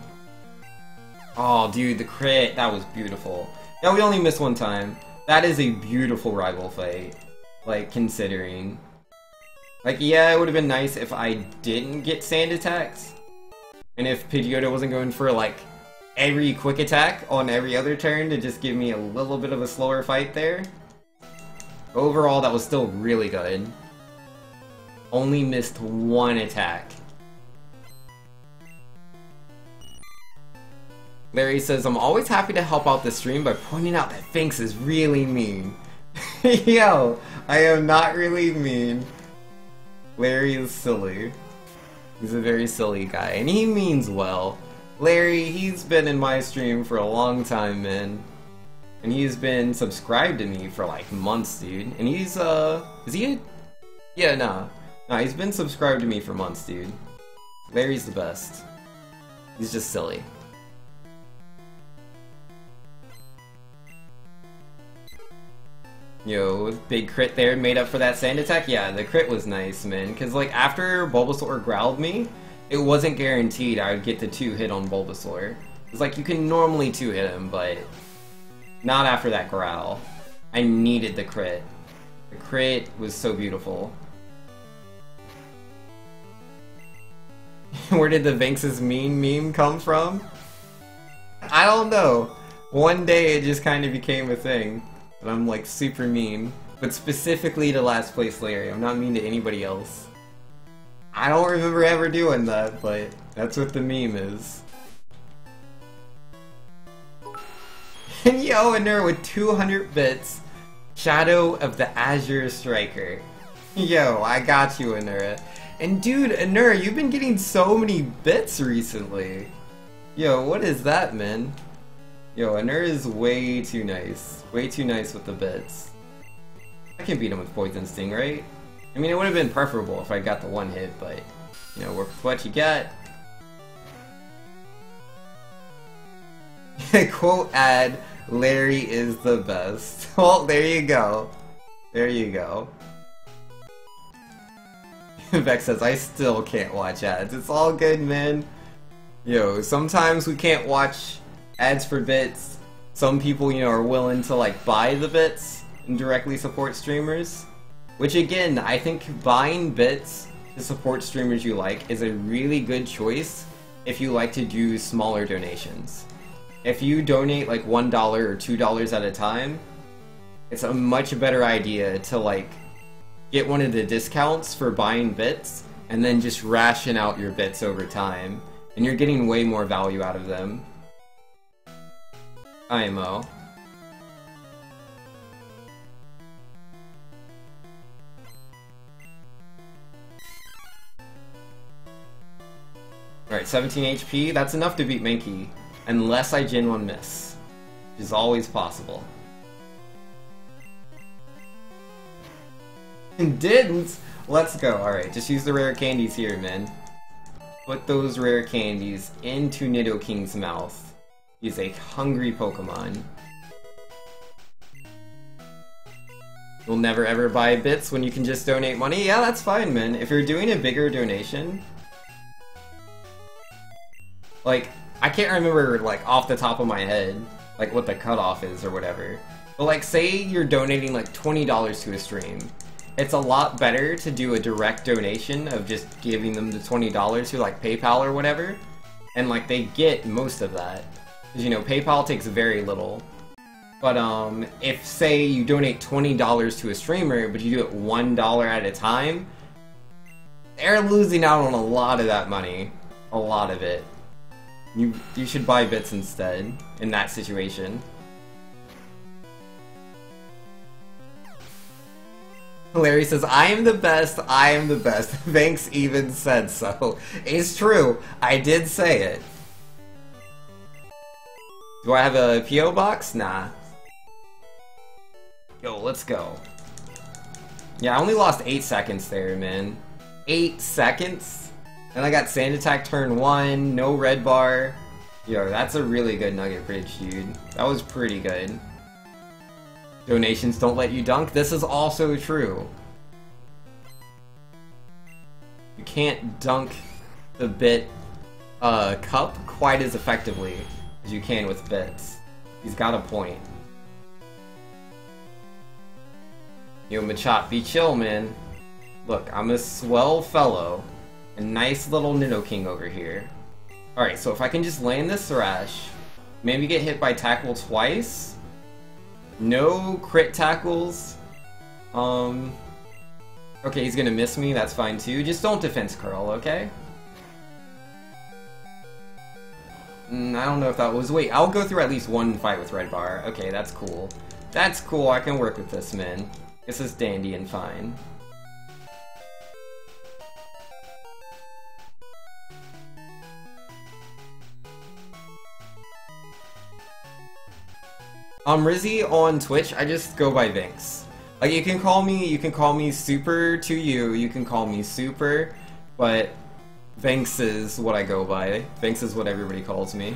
Oh, dude, the crit. That was beautiful. Yeah, we only missed one time. That is a beautiful rival fight. Like, considering. Like, yeah, it would have been nice if I didn't get sand attacks. And if Pidgeotto wasn't going for, like, every quick attack on every other turn to just give me a little bit of a slower fight there. Overall, that was still really good. Only missed one attack. Larry says, I'm always happy to help out the stream by pointing out that Finks is really mean. Yo, I am not really mean. Larry is silly. He's a very silly guy, and he means well. Larry, he's been in my stream for a long time, man. And he's been subscribed to me for like months, dude. And he's, is he a... Yeah, nah. Nah, he's been subscribed to me for months, dude. Larry's the best. He's just silly. Yo, big crit there made up for that sand attack? Yeah, the crit was nice, man. Because, like, after Bulbasaur growled me, it wasn't guaranteed I would get the 2-hit on Bulbasaur. It's like, you can normally 2-hit him, but not after that growl. I needed the crit. The crit was so beautiful. Where did the Vinx's mean meme come from? I don't know. One day it just kind of became a thing. And I'm like super mean. But specifically to last place Larry. I'm not mean to anybody else. I don't remember ever doing that, but that's what the meme is. And yo, Anura with 200 bits. Shadow of the Azure Striker. Yo, I got you, Anura. And dude, Anura, you've been getting so many bits recently. Yo, what is that, man? Yo, Anura is way too nice. Way too nice with the bits. I can beat him with Poison Sting, right? I mean, it would have been preferable if I got the one hit, but, you know, work with what you got. Quote ad, Larry is the best. Well, there you go. There you go. Vex says, I still can't watch ads. It's all good, man. Yo, sometimes we can't watch ads for bits. Some people, you know, are willing to, like, buy the bits and directly support streamers. Which, again, I think buying bits to support streamers you like is a really good choice if you like to do smaller donations. If you donate, like, $1 or $2 at a time, it's a much better idea to, like, get one of the discounts for buying bits, and then just ration out your bits over time. And you're getting way more value out of them. IMO. Alright, 17 HP, that's enough to beat Minky. Unless I Gen 1 miss. Which is always possible. And didn't! Let's go. Alright, just use the rare candies here, man. Put those rare candies into Nidoking's mouth. He's a hungry Pokemon. You'll never ever buy bits when you can just donate money? Yeah, that's fine, man. If you're doing a bigger donation... Like, I can't remember, like, off the top of my head, like, what the cutoff is or whatever. But, like, say you're donating, like, $20 to a stream. It's a lot better to do a direct donation of just giving them the $20 through, like, PayPal or whatever. And, like, they get most of that. Because, you know, PayPal takes very little. But, if, say, you donate $20 to a streamer, but you do it $1 at a time, they're losing out on a lot of that money. A lot of it. You should buy bits instead, in that situation. Larry says, I am the best, I am the best. Thanks even said so. It's true, I did say it. Do I have a P.O. box? Nah. Yo, let's go. Yeah, I only lost 8 seconds there, man. 8 seconds? And I got Sand Attack turn 1, no red bar. Yo, that's a really good Nugget Bridge, dude. That was pretty good. Donations don't let you dunk. This is also true. You can't dunk the bit cup quite as effectively as you can with bits. He's got a point. Yo, Machop, be chill, man. Look, I'm a swell fellow. A nice little Nidoking over here. Alright, so if I can just land this Thrash, maybe get hit by Tackle twice. No crit tackles. Okay, he's gonna miss me, that's fine too. Just don't defense curl, okay? I don't know if that was... Wait, I'll go through at least one fight with Red Bar. Okay, that's cool. That's cool, I can work with this, man. This is dandy and fine. Rizzy on Twitch, I just go by Vinx. Like, you can call me Super to you can call me Super, but Vinx is what I go by. Vinx is what everybody calls me.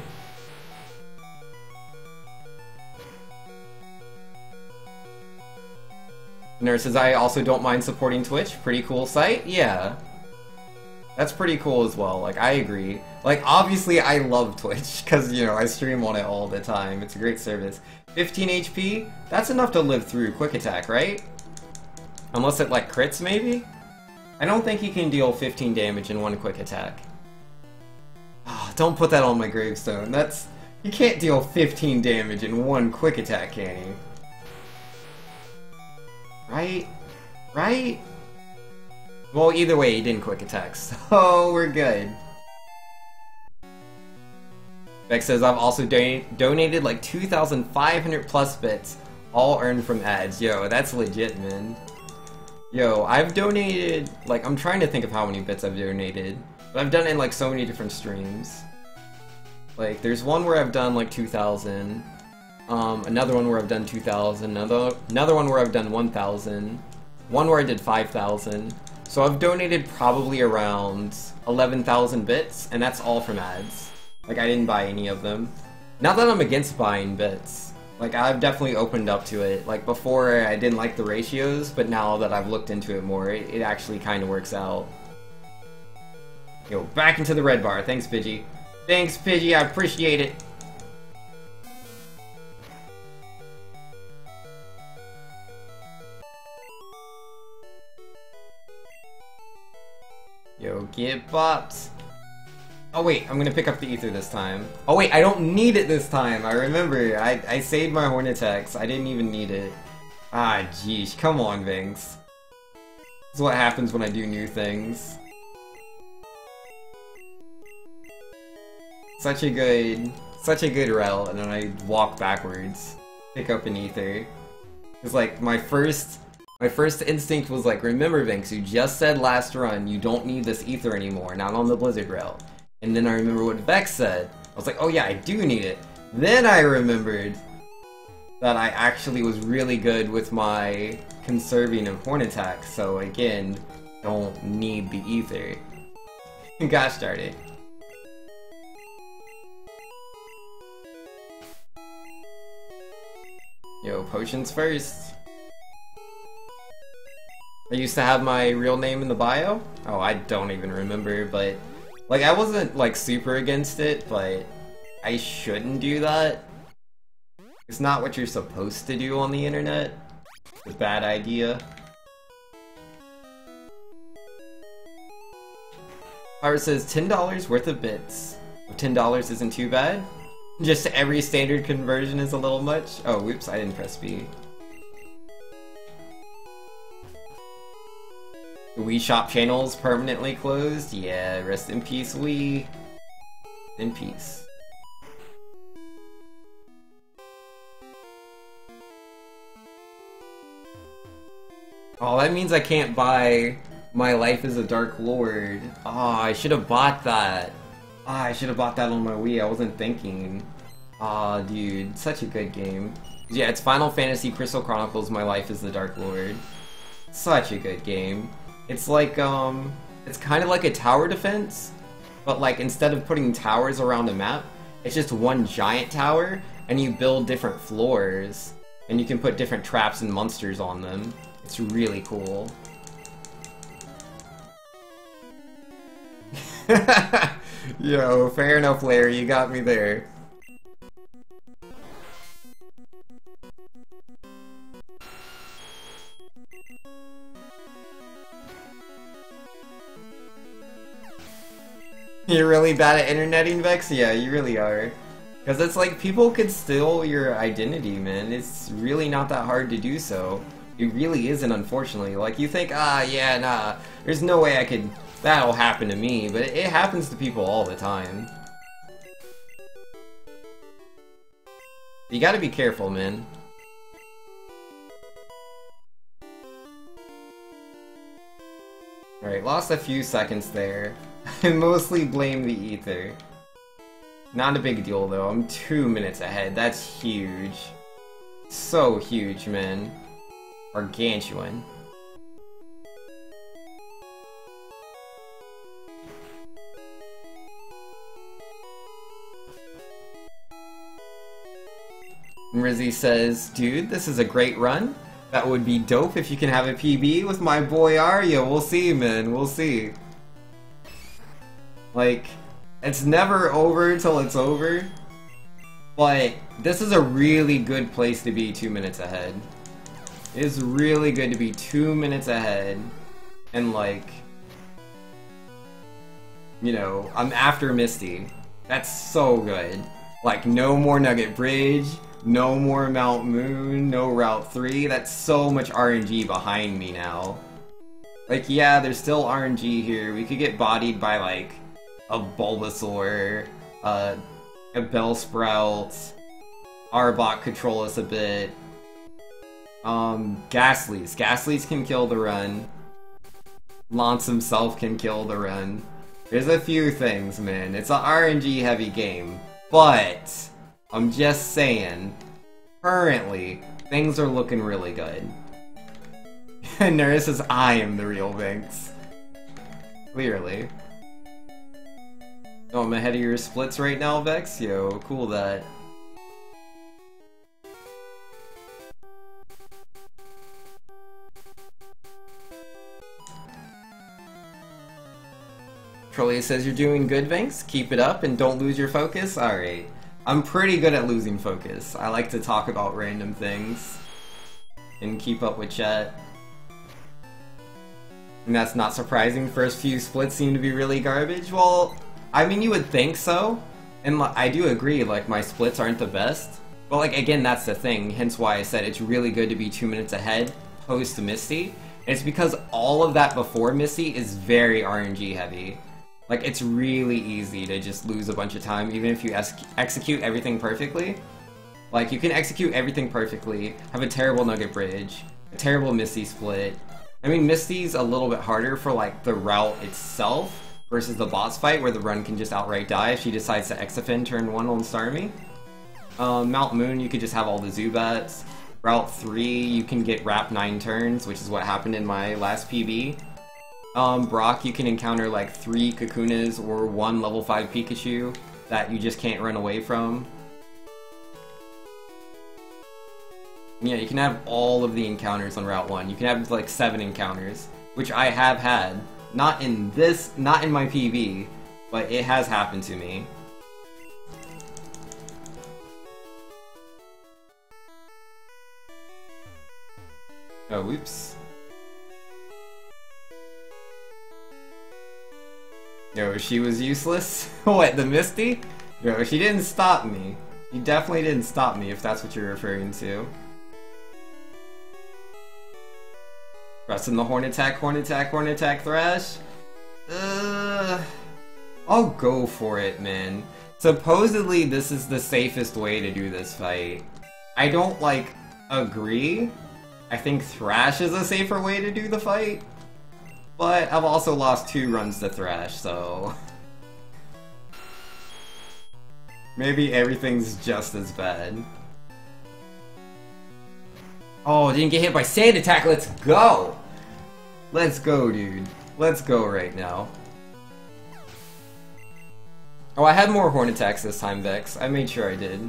Nurse says, I also don't mind supporting Twitch. Pretty cool site? Yeah. That's pretty cool as well, like, I agree. Like, obviously I love Twitch, because, you know, I stream on it all the time. It's a great service. 15 HP? That's enough to live through Quick Attack, right? Unless it, like, crits, maybe? I don't think he can deal 15 damage in one Quick Attack. Oh, don't put that on my gravestone. That's... He can't deal 15 damage in one Quick Attack, can he? Right? Right? Well, either way, he didn't Quick Attack, so we're good. Beck says, I've also donated like 2,500 plus bits, all earned from ads. Yo, that's legit, man. Yo, I've donated, like, I'm trying to think of how many bits I've donated, but I've done it in like so many different streams. Like, there's one where I've done like 2,000, another one where I've done 2,000, another one where I've done 1,000, one where I did 5,000. So I've donated probably around 11,000 bits, and that's all from ads. Like, I didn't buy any of them. Not that I'm against buying bits. Like, I've definitely opened up to it. Like, before I didn't like the ratios, but now that I've looked into it more, it actually kind of works out. Yo, back into the red bar. Thanks, Pidgey. Thanks, Pidgey. I appreciate it. Yo, get bopped. Oh wait, I'm gonna pick up the ether this time. Oh wait, I don't need it this time. I remember. I saved my Hornitex. I didn't even need it. Ah, jeez. Come on, Vinx. This is what happens when I do new things. Such a good route, and then I walk backwards, pick up an ether. It's like my first instinct was like, remember Vinx, you just said last run you don't need this ether anymore, not on the Blizzard route. And then I remember what Vex said. I was like, oh yeah, I do need it. Then I remembered that I actually was really good with my conserving of Hornitax, so again, don't need the ether. Gosh darn it. Yo, potions first. I used to have my real name in the bio? Oh, I don't even remember, but... Like, I wasn't, like, super against it, but... I shouldn't do that. It's not what you're supposed to do on the internet. It's a bad idea. Howard says, $10 worth of bits. $10 isn't too bad. Just every standard conversion is a little much. Oh, whoops, I didn't press B. The Wii Shop channel's permanently closed? Yeah, rest in peace, Wii. In peace. Oh, that means I can't buy My Life as a Dark Lord. Oh, I should have bought that. Ah, I should have bought that on my Wii, I wasn't thinking. Aw, dude, such a good game. Yeah, it's Final Fantasy Crystal Chronicles My Life as the Dark Lord. Such a good game. It's like, it's kind of like a tower defense, but like, instead of putting towers around a map, it's just one giant tower, and you build different floors, and you can put different traps and monsters on them. It's really cool. Yo, fair enough, Larry, you got me there. You're really bad at interneting, Vex? Yeah, you really are. Because it's like, people could steal your identity, man. It's really not that hard to do so. It really isn't, unfortunately. Like, you think, ah, yeah, nah, there's no way I could... That'll happen to me, but it happens to people all the time. You gotta be careful, man. Alright, lost a few seconds there. I mostly blame the ether. Not a big deal, though. I'm 2 minutes ahead. That's huge. So huge, man. Gargantuan. Rizzy says, dude, this is a great run. That would be dope if you can have a PB with my boy Arya. We'll see, man. We'll see. Like, it's never over till it's over. But this is a really good place to be 2 minutes ahead. It is really good to be 2 minutes ahead. And like, you know, I'm after Misty. That's so good. Like, no more Nugget Bridge. No more Mount Moon, no Route 3, that's so much RNG behind me now. Like, yeah, there's still RNG here, we could get bodied by, like, a Bulbasaur, a Bellsprout, Arbok control us a bit, Ghastlies can kill the run, Lance himself can kill the run. There's a few things, man, it's an RNG heavy game, but... I'm just saying, currently, things are looking really good. And Nurse says, I am the real Vinx. Clearly. Oh, I'm ahead of your splits right now, Vex? Yo, cool that. Trolley says you're doing good, Vinks. Keep it up and don't lose your focus. Alright. I'm pretty good at losing focus. I like to talk about random things and keep up with chat. And that's not surprising. First few splits seem to be really garbage. Well, I mean, you would think so. And I do agree, like, my splits aren't the best. But, like, again, that's the thing. Hence why I said it's really good to be 2 minutes ahead post Misty. It's because all of that before Misty is very RNG heavy. Like, it's really easy to just lose a bunch of time, even if you execute everything perfectly. Like, you can execute everything perfectly, have a terrible Nugget Bridge, a terrible Misty split. I mean, Misty's a little bit harder for, like, the route itself versus the boss fight, where the run can just outright die if she decides to Exafin turn 1 on Starmie. Mount Moon, you could just have all the Zubats. Route 3, you can get Wrap 9 turns, which is what happened in my last PB. Brock, you can encounter like 3 Kakunas or 1 level 5 Pikachu that you just can't run away from. Yeah, you can have all of the encounters on Route 1. You can have like 7 encounters, which I have had. Not in my PB, but it has happened to me. Oh, whoops. Yo, she was useless? What, the Misty? Yo, she didn't stop me. She definitely didn't stop me, if that's what you're referring to. Pressing the Horn Attack, Thrash? I'll go for it, man. Supposedly, this is the safest way to do this fight. I don't, like, agree. I think Thrash is a safer way to do the fight. But I've also lost 2 runs to Thrash, so... maybe everything's just as bad. Oh, didn't get hit by Sand Attack, let's go! Let's go, dude. Let's go right now. Oh, I had more Horn Attacks this time, Vex. I made sure I did.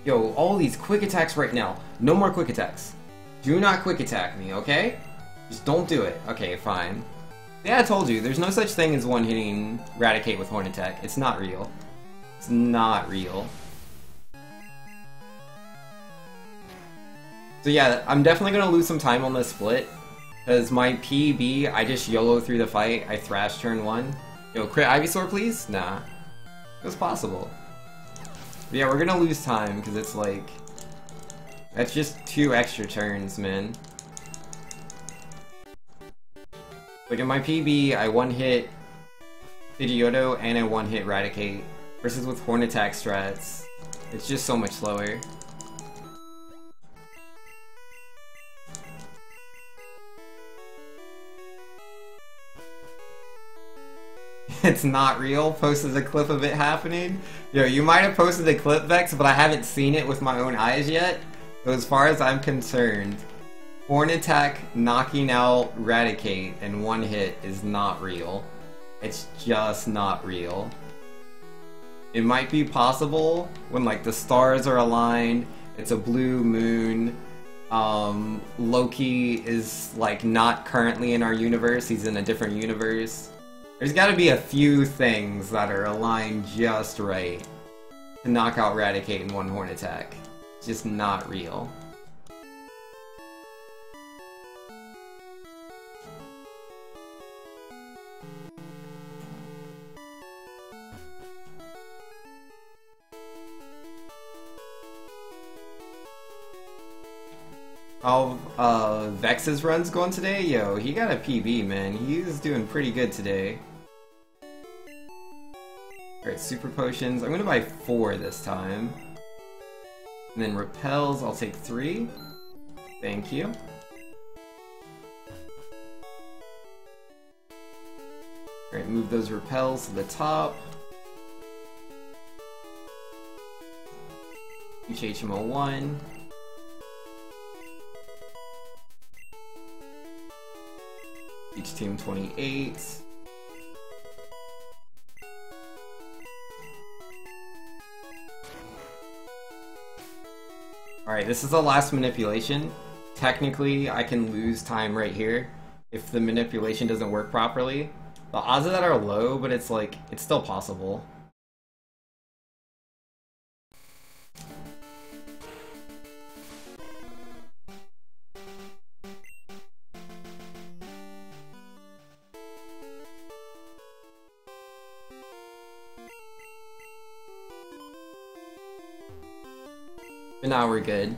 Yo, all these quick attacks right now. No more quick attacks. Do not quick attack me, okay? Just don't do it. Okay, fine. Yeah, I told you, there's no such thing as one-hitting Raticate with Horn Attack. It's not real. It's not real. So yeah, I'm definitely gonna lose some time on this split. Because my PB, I just YOLO through the fight. I Thrash turn 1. Yo, crit Ivysaur, please? Nah. It was possible. But yeah, we're gonna lose time, because it's like... that's just 2 extra turns, man. Like in my PB, I one-hit Pidgeotto and I one-hit Raticate. Versus with Horn Attack strats, it's just so much slower. It's not real. Posted a clip of it happening. Yo, you might have posted a clip, Vex, but I haven't seen it with my own eyes yet. So as far as I'm concerned, Horn Attack knocking out Raticate in 1 hit is not real. It's just not real. It might be possible when like the stars are aligned, it's a blue moon, Loki is like not currently in our universe, he's in a different universe. There's gotta be a few things that are aligned just right to knock out Raticate in 1 Horn Attack. It's just not real. How Vex's run's going today? Yo, he got a PB, man. He's doing pretty good today. Alright, Super Potions. I'm gonna buy 4 this time. And then Repels, I'll take 3. Thank you. Alright, move those Repels to the top. HHMO1. Each team 28. Alright, this is the last manipulation. Technically, I can lose time right here if the manipulation doesn't work properly. The odds of that are low, but it's like, it's still possible. But now we're good.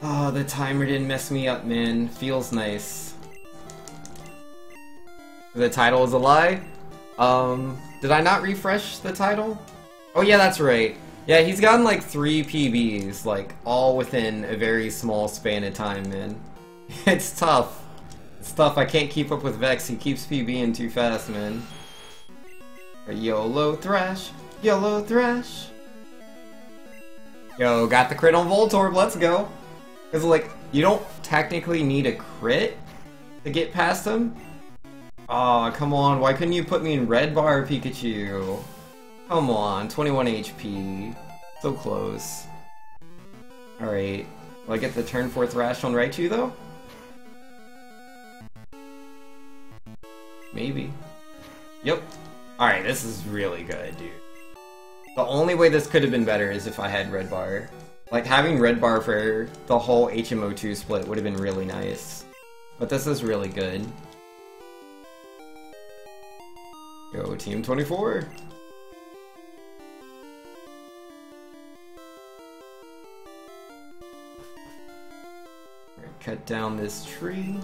Oh, the timer didn't mess me up, man. Feels nice. The title is a lie? Did I not refresh the title? Oh yeah, that's right. Yeah, he's gotten like 3 PBs, like, all within a very small span of time, man. It's tough. It's tough, I can't keep up with Vex, he keeps PBing too fast, man. YOLO Thrash! YOLO Thrash! Yo, got the crit on Voltorb, let's go! Cause like, you don't technically need a crit to get past him. Aw, oh, come on, why couldn't you put me in red bar, Pikachu? Come on, 21 HP. So close. Alright, will I get the turn 4 Thrash on Raichu though? Maybe. Yep. Alright, this is really good, dude. The only way this could have been better is if I had red bar. Like, having red bar for the whole HMO2 split would have been really nice. But this is really good. Go Team 24! Cut down this tree.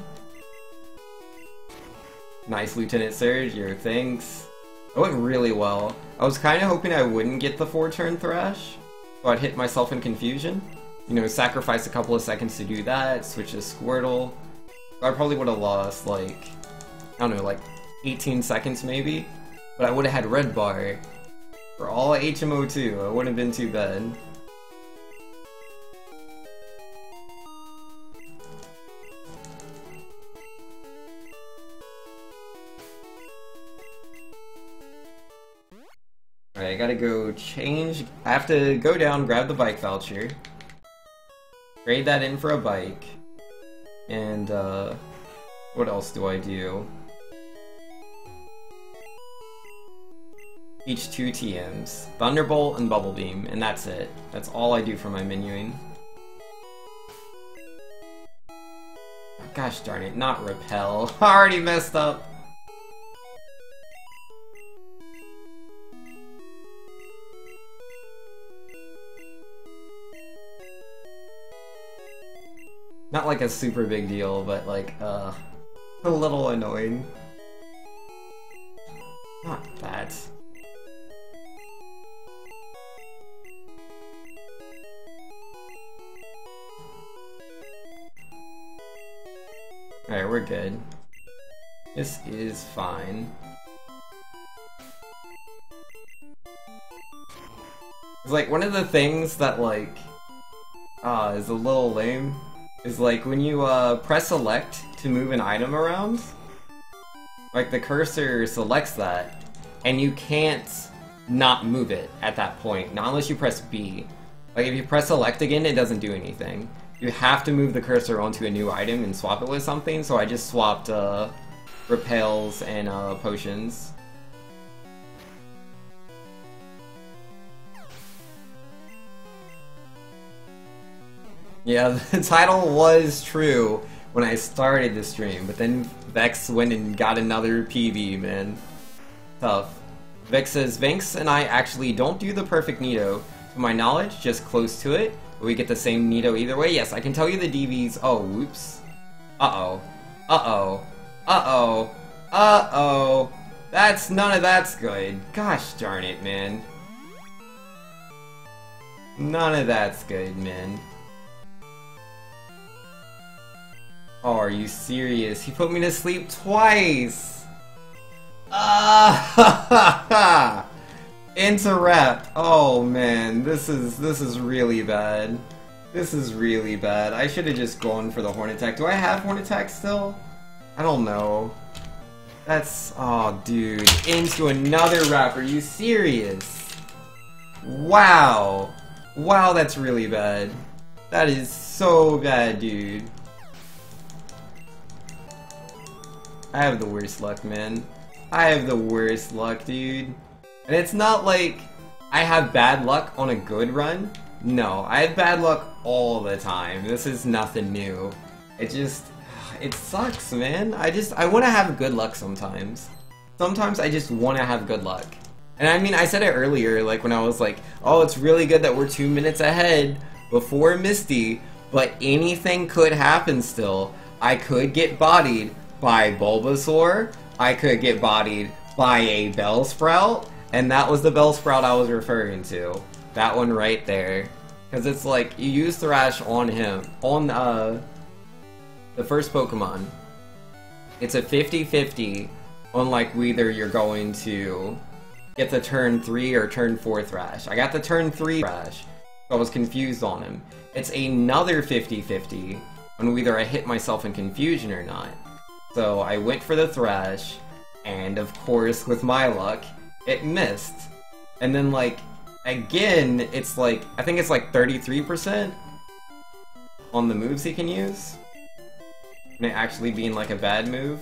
Nice, Lieutenant Surge, yo, thanks. That went really well. I was kind of hoping I wouldn't get the 4-turn Thrash, so I'd hit myself in confusion. You know, sacrifice a couple of seconds to do that, switch to Squirtle. I probably would have lost, like, I don't know, like 18 seconds maybe? But I would have had Red Bar for all of HMO2, it wouldn't have been too bad. Alright, I gotta go change. I have to go down, grab the bike voucher, trade that in for a bike, and what else do I do? Each 2 TMs. Thunderbolt and Bubble Beam, and that's it. That's all I do for my menuing. Gosh darn it, not Repel. I already messed up. Not like a super big deal, but like, a little annoying. Not that. Alright, we're good. This is fine. It's like, one of the things that, like, is a little lame is like when you press select to move an item around, like the cursor selects that, and you can't not move it at that point, not unless you press B. Like if you press select again, it doesn't do anything. You have to move the cursor onto a new item and swap it with something, so I just swapped repels and potions. Yeah, the title was true when I started the stream, but then Vex went and got another PB, man. Tough. Vex says, Vinx and I actually don't do the perfect Nido. To my knowledge, just close to it. But we get the same Nido either way. Yes, I can tell you the DVs. Oh, whoops. Uh-oh. Uh-oh. Uh-oh. Uh-oh. None of that's good. Gosh darn it, man. None of that's good, man. Oh, are you serious? He put me to sleep twice! Ah! Interrupt. Oh man, this is really bad. This is really bad. I should have just gone for the Horn Attack. Do I have Horn Attack still? I don't know. That's... oh dude. Into another wrap. Are you serious? Wow. Wow, that's really bad. That is so bad, dude. I have the worst luck, man. I have the worst luck, dude. And it's not like I have bad luck on a good run. No, I have bad luck all the time. This is nothing new. It sucks, man. I want to have good luck sometimes. Sometimes I just want to have good luck. And I mean, I said it earlier, like when I was like, oh, it's really good that we're 2 minutes ahead before Misty, but anything could happen still. I could get bodied by Bulbasaur, I could get bodied by a Bellsprout, and that was the Bellsprout I was referring to. That one right there. Because it's like, you use Thrash on him, on the first Pokemon. It's a 50-50 on like whether you're going to get the turn 3 or turn 4 Thrash. I got the turn 3 Thrash, so I was confused on him. It's another 50-50 on whether I hit myself in confusion or not. So I went for the Thrash, and of course, with my luck, it missed. And then like, again, it's like, I think it's like 33% on the moves he can use. And it actually being like a bad move.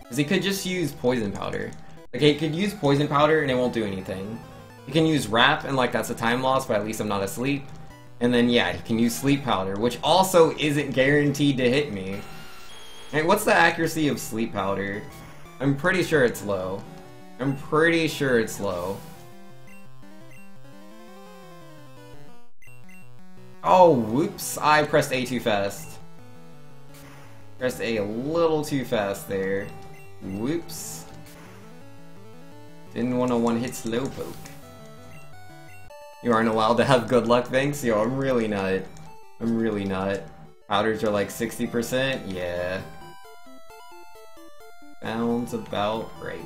Because he could just use Poison Powder. Like, he could use Poison Powder and it won't do anything. He can use Wrap and like that's a time loss, but at least I'm not asleep. And then yeah, he can use Sleep Powder, which also isn't guaranteed to hit me. And what's the accuracy of Sleep Powder? I'm pretty sure it's low. I'm pretty sure it's low. Oh, whoops, I pressed A too fast. Pressed A a little too fast there. Whoops. Didn't want to one-hit Slowpoke. You aren't allowed to have good luck things? Yo, I'm really not. I'm really not. Powders are like 60%? Yeah. Sounds about right.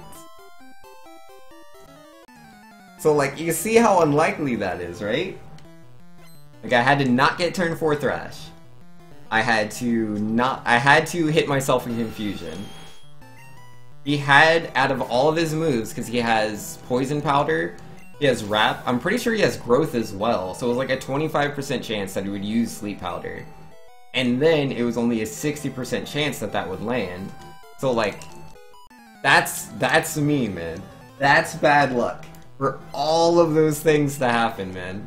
So like, you see how unlikely that is, right? Like, I had to not get turn 4 Thrash. I had to hit myself in confusion. He had, out of all of his moves, because he has Poison Powder, he has Wrap, I'm pretty sure he has Growth as well, so it was like a 25% chance that he would use Sleep Powder. And then it was only a 60% chance that that would land. So like, that's me, man. That's bad luck. For all of those things to happen, man.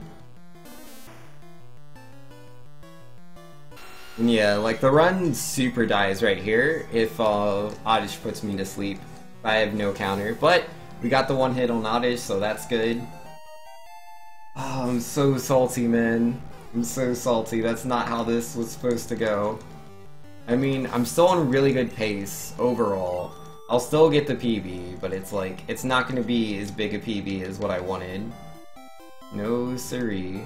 And yeah, like the run super dies right here if Oddish puts me to sleep. I have no counter, but we got the one hit on Oddish, so that's good. Oh, I'm so salty, man. I'm so salty. That's not how this was supposed to go. I mean, I'm still on really good pace overall. I'll still get the PB, but it's like, it's not going to be as big a PB as what I wanted. No siree.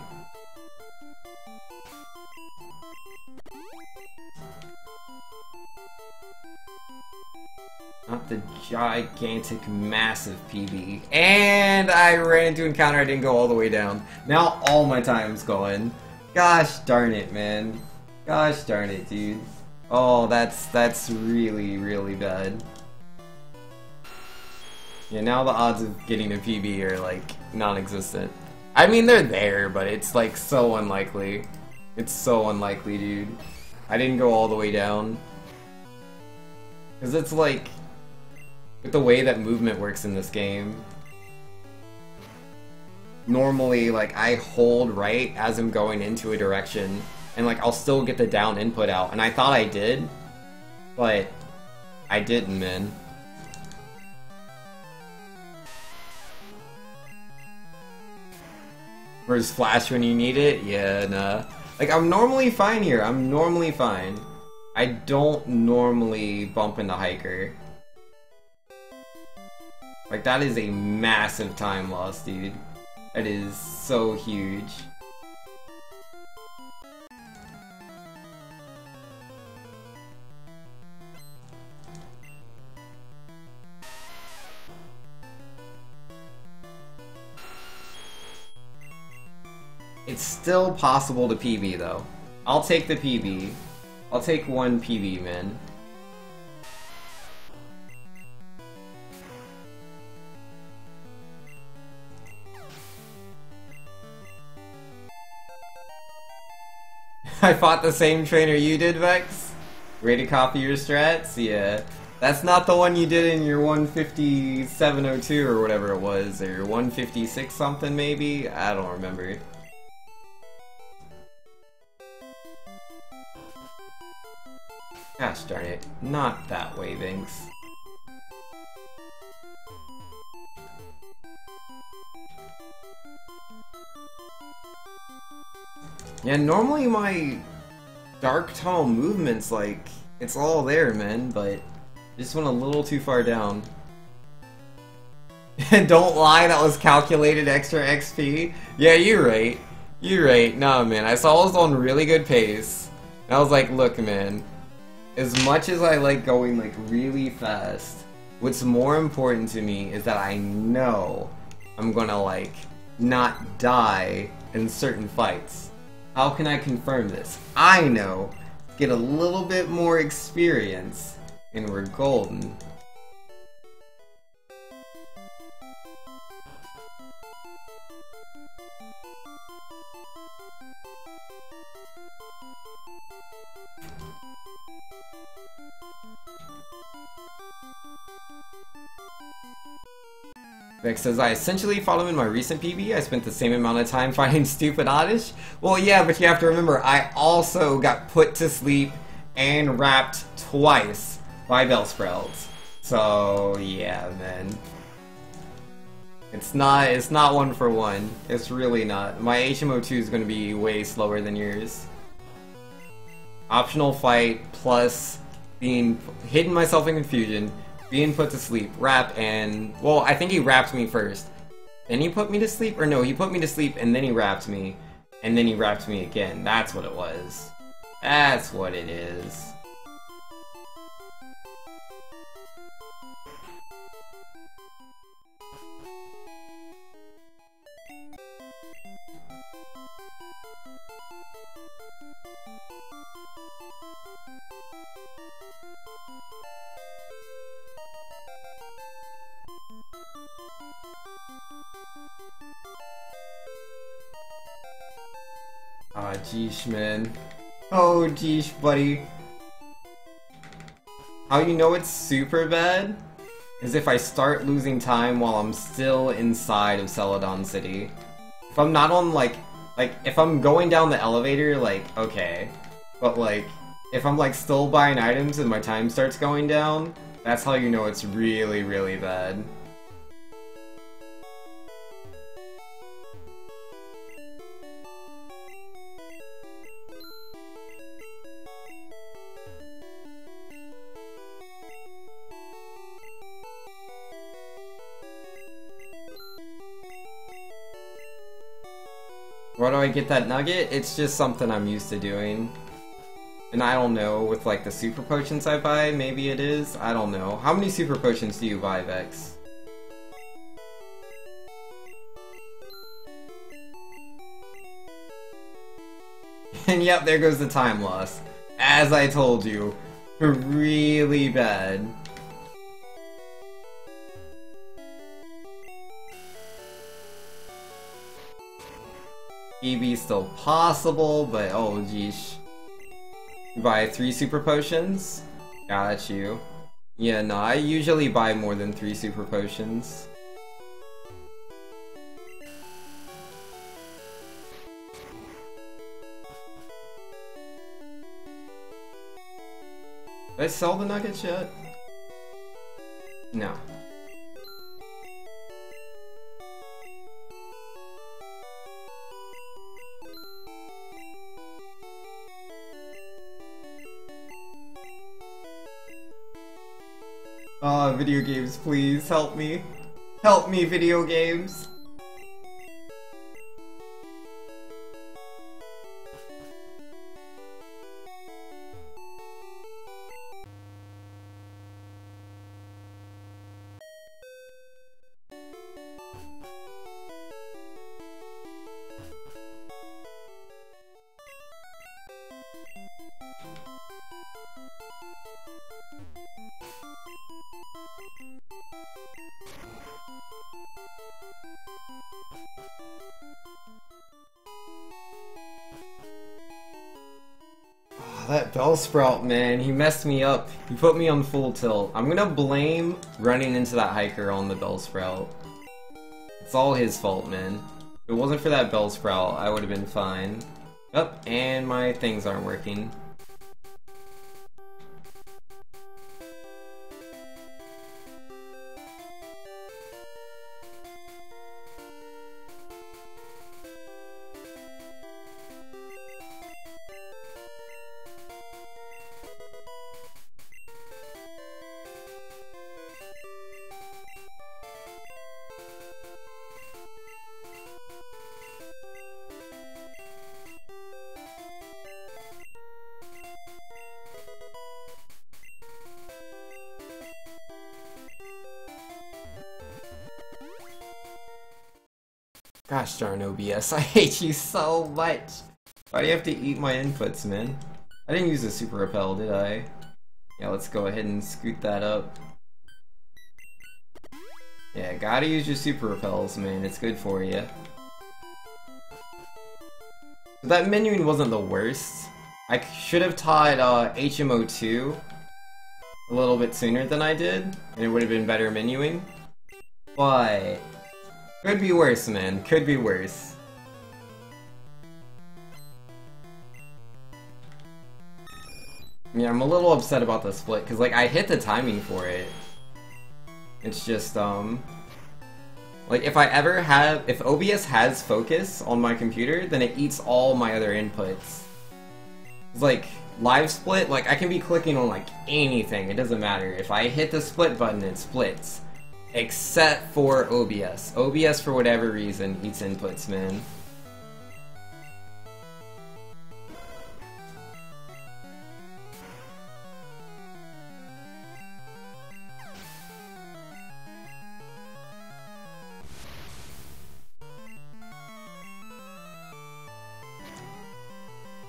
Not the gigantic, massive PB. And I ran into encounter, I didn't go all the way down. Now all my time's going. Gosh darn it, man. Gosh darn it, dude. Oh, that's really, really bad. Yeah, now the odds of getting a PB are, like, non-existent. I mean, they're there, but it's, like, so unlikely. It's so unlikely, dude. I didn't go all the way down. Because it's, like, with the way that movement works in this game, normally, like, I hold right as I'm going into a direction, and, like, I'll still get the down input out. And I thought I did, but I didn't, man. Where's Flash when you need it? Yeah, nah. Like, I'm normally fine here. I'm normally fine. I don't normally bump into Hiker. Like, that is a massive time loss, dude. That is so huge. It's still possible to PB, though. I'll take the PB. I'll take one PB, man. I fought the same trainer you did, Vex? Way to copy your strats? Yeah. That's not the one you did in your 15702 or whatever it was, or 156 something maybe? I don't remember. Gosh darn it. Not that way, Vinx. Yeah, normally my dark tunnel movements, like, it's all there, man, but just went a little too far down. Don't lie, that was calculated extra XP. Yeah, you're right. You're right. Nah, man, I saw I was on really good pace. And I was like, look, man, as much as I like going, like, really fast, what's more important to me is that I know I'm gonna, like, not die in certain fights. How can I confirm this? I know. Get a little bit more experience, and we're golden. Vex says, I essentially fought him in my recent PB. I spent the same amount of time fighting stupid Oddish. Well, yeah, but you have to remember, I also got put to sleep and wrapped twice by Bellsprouts. So, yeah, man. It's not one for one. It's really not. My HMO2 is going to be way slower than yours. Optional fight plus being hidden myself in confusion. Being put to sleep, wrap, and... Well, I think he wrapped me first. Then he put me to sleep? Or no, he put me to sleep and then he wrapped me. And then he wrapped me again. That's what it was. That's what it is. Ah, geesh, man. Oh, geesh, buddy. How you know it's super bad is if I start losing time while I'm still inside of Celadon City. If I'm not on, like, if I'm going down the elevator, like, okay. But, like, if I'm, like, still buying items and my time starts going down, that's how you know it's really, really bad. Where do I get that nugget? It's just something I'm used to doing. And I don't know, with like the super potions I buy, maybe it is? I don't know. How many super potions do you buy, Vex? And yep, there goes the time loss. As I told you, really bad. EB still possible, but oh geesh. You buy 3 super potions? Got you. Yeah, no, I usually buy more than 3 super potions. Did I sell the nuggets yet? No. Video games, please, help me. Help me, video games. That Bellsprout, man, he messed me up. He put me on full tilt. I'm gonna blame running into that hiker on the Bellsprout. It's all his fault, man. If it wasn't for that Bellsprout, I would have been fine. Oh, and my things aren't working. Gosh darn OBS, I hate you so much! Why do you have to eat my inputs, man? I didn't use a super repel, did I? Yeah, let's go ahead and scoot that up. Yeah, gotta use your super repels, man, it's good for you. That menuing wasn't the worst. I should have taught HMO2 a little bit sooner than I did, and it would have been better menuing. But could be worse, man. Could be worse. Yeah, I'm a little upset about the split, because, like, I hit the timing for it. It's just, like, if OBS has focus on my computer, then it eats all my other inputs. It's like, live split, like, I can be clicking on, like, anything. It doesn't matter. If I hit the split button, it splits. Except for OBS. OBS, for whatever reason, eats inputs, man.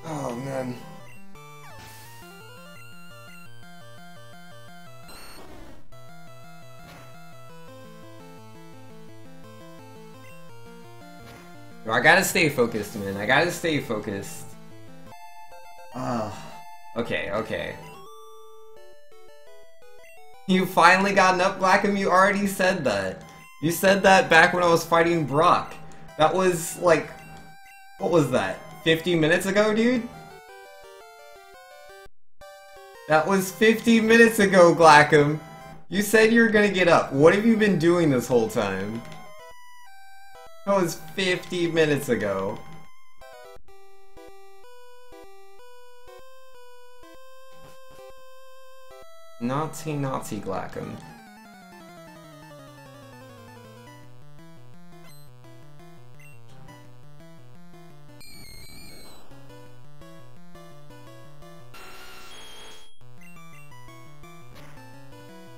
Oh, man. I gotta stay focused, man. I gotta stay focused. Okay, okay. You finally got up, Blackham? You already said that. You said that back when I was fighting Brock. That was, like... What was that? 50 minutes ago, dude? That was 50 minutes ago, Blackham. You said you were gonna get up. What have you been doing this whole time? That was 50 minutes ago. Naughty, naughty Glackham.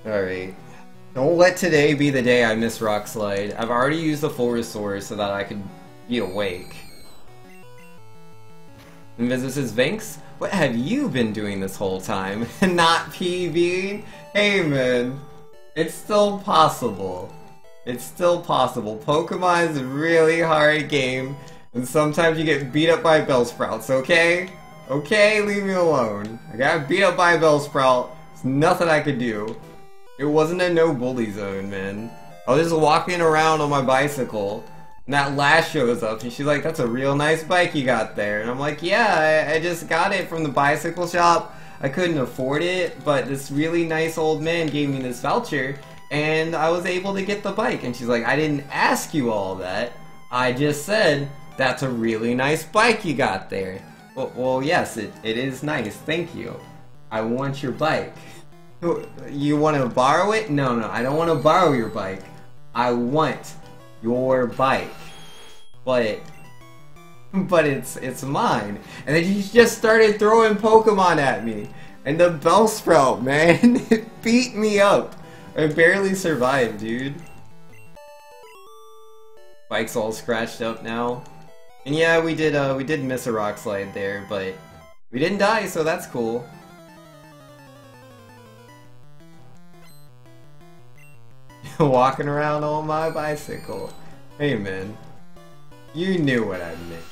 Alright. Don't let today be the day I miss Rock Slide. I've already used the full restore so that I could be awake. And Viz says, Vinks, what have you been doing this whole time? Not PBing? Hey man, it's still possible. It's still possible. Pokemon's a really hard game, and sometimes you get beat up by Bellsprouts, okay? Okay, leave me alone. I got beat up by a Bellsprout. There's nothing I could do. It wasn't a no bully zone, man. I was just walking around on my bicycle, and that lass shows up, and she's like, that's a real nice bike you got there. And I'm like, yeah, I just got it from the bicycle shop. I couldn't afford it, but this really nice old man gave me this voucher, and I was able to get the bike. And she's like, I didn't ask you all that. I just said, that's a really nice bike you got there. Well yes, it is nice, thank you. I want your bike. You want to borrow it? No, I don't want to borrow your bike. I want your bike. But it's mine. And then he just started throwing Pokemon at me. And the Bellsprout, man, it beat me up. I barely survived, dude. Bike's all scratched up now. And yeah, we did miss a Rock Slide there, but we didn't die, so that's cool. Walking around on my bicycle. Hey man, you knew what I meant.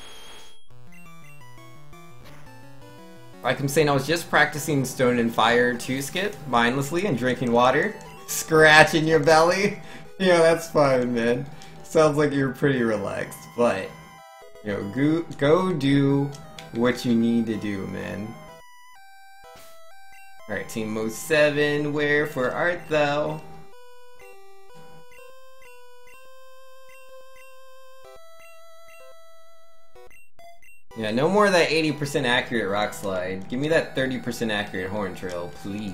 Like I'm saying, I was just practicing Stone and Fire 2 skip mindlessly and drinking water. Scratching your belly. You know, that's fine, man. Sounds like you're pretty relaxed, but you know, go do what you need to do, man. Alright, Team Mo 7, wherefore art thou? Yeah, no more of that 80% accurate rock slide. Give me that 30% accurate horn trail, please.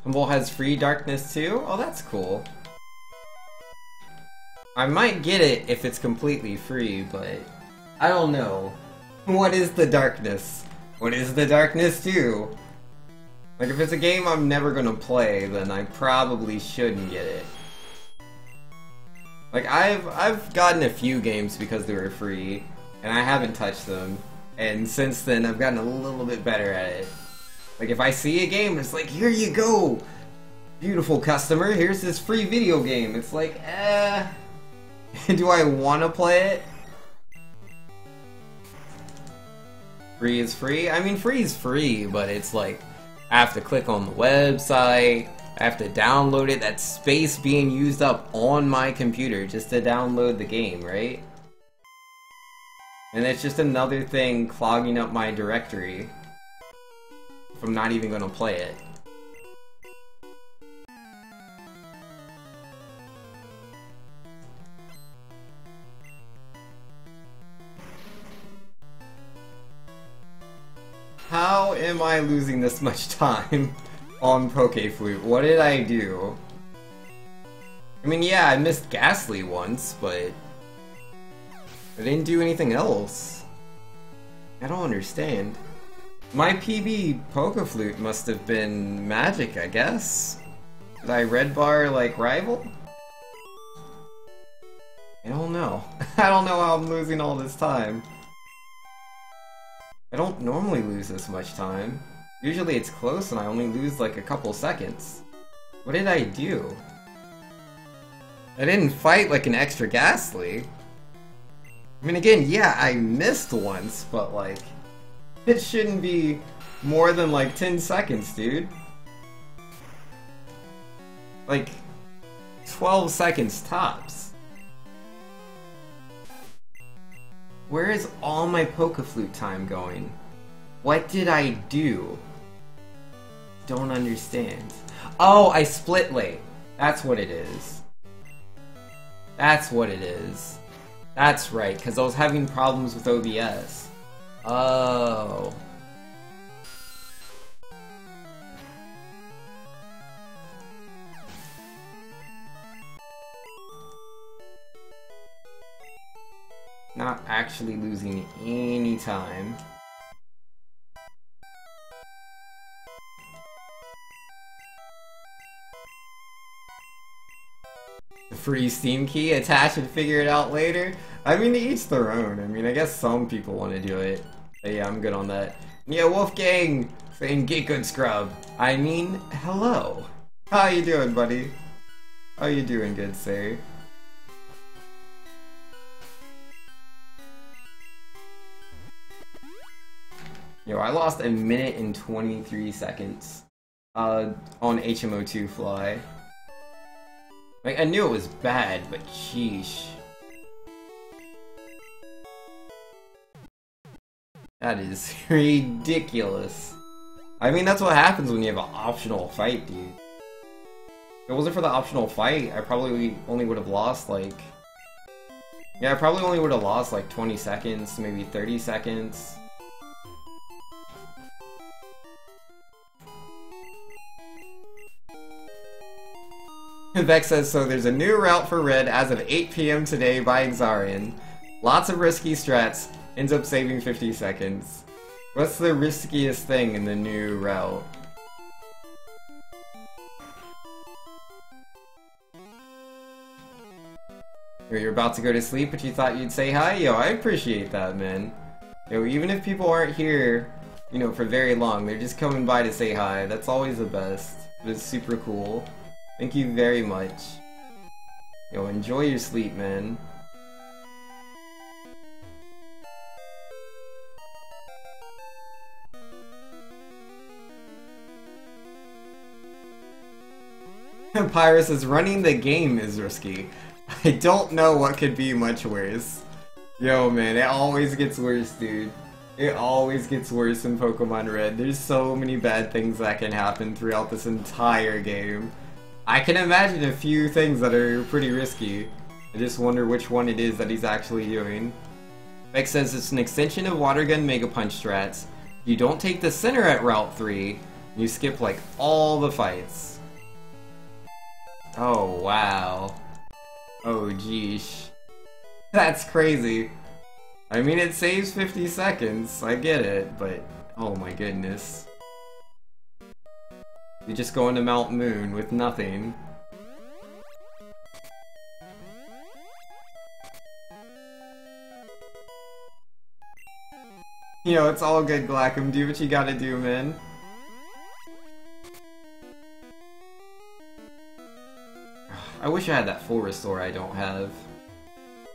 Humble has free darkness too? Oh, that's cool. I might get it if it's completely free, but I don't know. What is the darkness? What is the darkness too? Like, if it's a game I'm never gonna play, then I probably shouldn't get it. Like, I've gotten a few games because they were free, and I haven't touched them. And since then, I've gotten a little bit better at it. Like, if I see a game, it's like, here you go! Beautiful customer, here's this free video game. It's like, do I want to play it? Free is free? I mean, free is free, but it's like, I have to click on the website, I have to download it, that's space being used up on my computer just to download the game, right? And it's just another thing clogging up my directory if I'm not even gonna play it. How am I losing this much time on Pokeflute? What did I do? I mean, yeah, I missed Ghastly once, but I didn't do anything else. I don't understand. My PB Pokeflute must have been magic, I guess. Did I red bar like rival? I don't know. I don't know how I'm losing all this time. I don't normally lose this much time. Usually it's close and I only lose like a couple seconds. What did I do? I didn't fight like an extra Ghastly. I mean, again, yeah, I missed once, but like, it shouldn't be more than like 10 seconds, dude. Like, 12 seconds tops. Where is all my Pokeflute time going? What did I do? Don't understand. Oh, I split late. That's what it is. That's what it is. That's right, because I was having problems with OBS. Oh. Not actually losing any time. The free Steam key, attach and figure it out later? I mean, to each their own. I mean, I guess some people want to do it. But yeah, I'm good on that. Yeah, Wolfgang saying get good scrub. I mean, hello. How you doing, buddy? How you doing, good sir? Yo, I lost a minute and 23 seconds on HMO2 Fly. Like, I knew it was bad, but sheesh. That is ridiculous. I mean, that's what happens when you have an optional fight, dude. If it wasn't for the optional fight, I probably only would have lost, like... Yeah, I probably only would have lost, like, 20 seconds, maybe 30 seconds. Vex says, so there's a new route for Red as of 8 PM today by Exarian. Lots of risky strats, ends up saving 50 seconds. What's the riskiest thing in the new route? You're about to go to sleep, but you thought you'd say hi? Yo, I appreciate that, man. Yo, even if people aren't here you know, for very long. They're just coming by to say hi. That's always the best. It's super cool. Thank you very much. Yo, enjoy your sleep, man. Pyrus is running the game is risky. I don't know what could be much worse. Yo, man, it always gets worse, dude. It always gets worse in Pokemon Red. There's so many bad things that can happen throughout this entire game. I can imagine a few things that are pretty risky. I just wonder which one it is that he's actually doing. Beck says it's an extension of Water Gun Mega Punch strats. You don't take the center at Route 3, you skip like all the fights. Oh, wow. Oh, geesh. That's crazy. I mean, it saves 50 seconds, I get it, but oh my goodness. You just go into Mount Moon with nothing. You know, it's all good, Glackham. Do what you gotta do, man. I wish I had that full restore I don't have.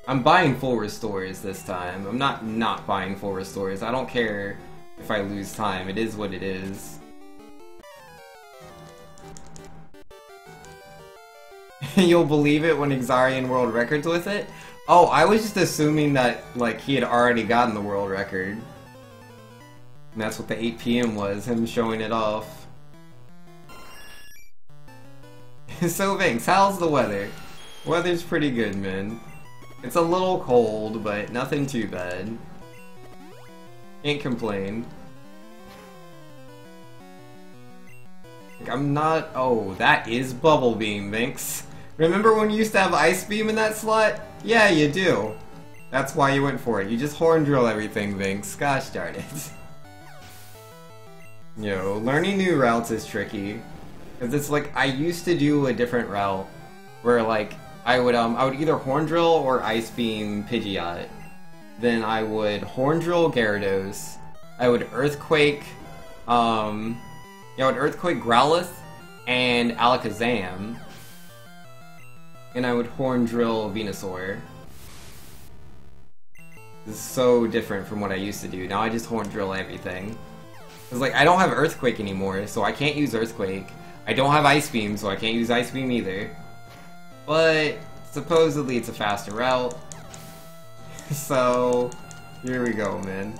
I'm buying full restores this time. I'm not buying full restores. I don't care if I lose time. It is what it is. You'll believe it when Exarian world records with it? Oh, I was just assuming that, like, he had already gotten the world record. And that's what the 8 PM was, him showing it off. So Vinx, how's the weather? Weather's pretty good, man. It's a little cold, but nothing too bad. Can't complain. Like, I'm not... Oh, that is Bubble Beam, Vinx. Remember when you used to have Ice Beam in that slot? Yeah, you do. That's why you went for it. You just Horn Drill everything, Vinx. Gosh darn it. Yo, learning new routes is tricky. Cause it's like, I used to do a different route, where like, I would either Horn Drill or Ice Beam Pidgeot. Then I would Horn Drill Gyarados. I would Earthquake, I would Earthquake Growlithe and Alakazam. And I would Horn Drill Venusaur. This is so different from what I used to do. Now I just Horn Drill everything. Cause like, I don't have Earthquake anymore, so I can't use Earthquake. I don't have Ice Beam, so I can't use Ice Beam either. But supposedly it's a faster route. So here we go, man.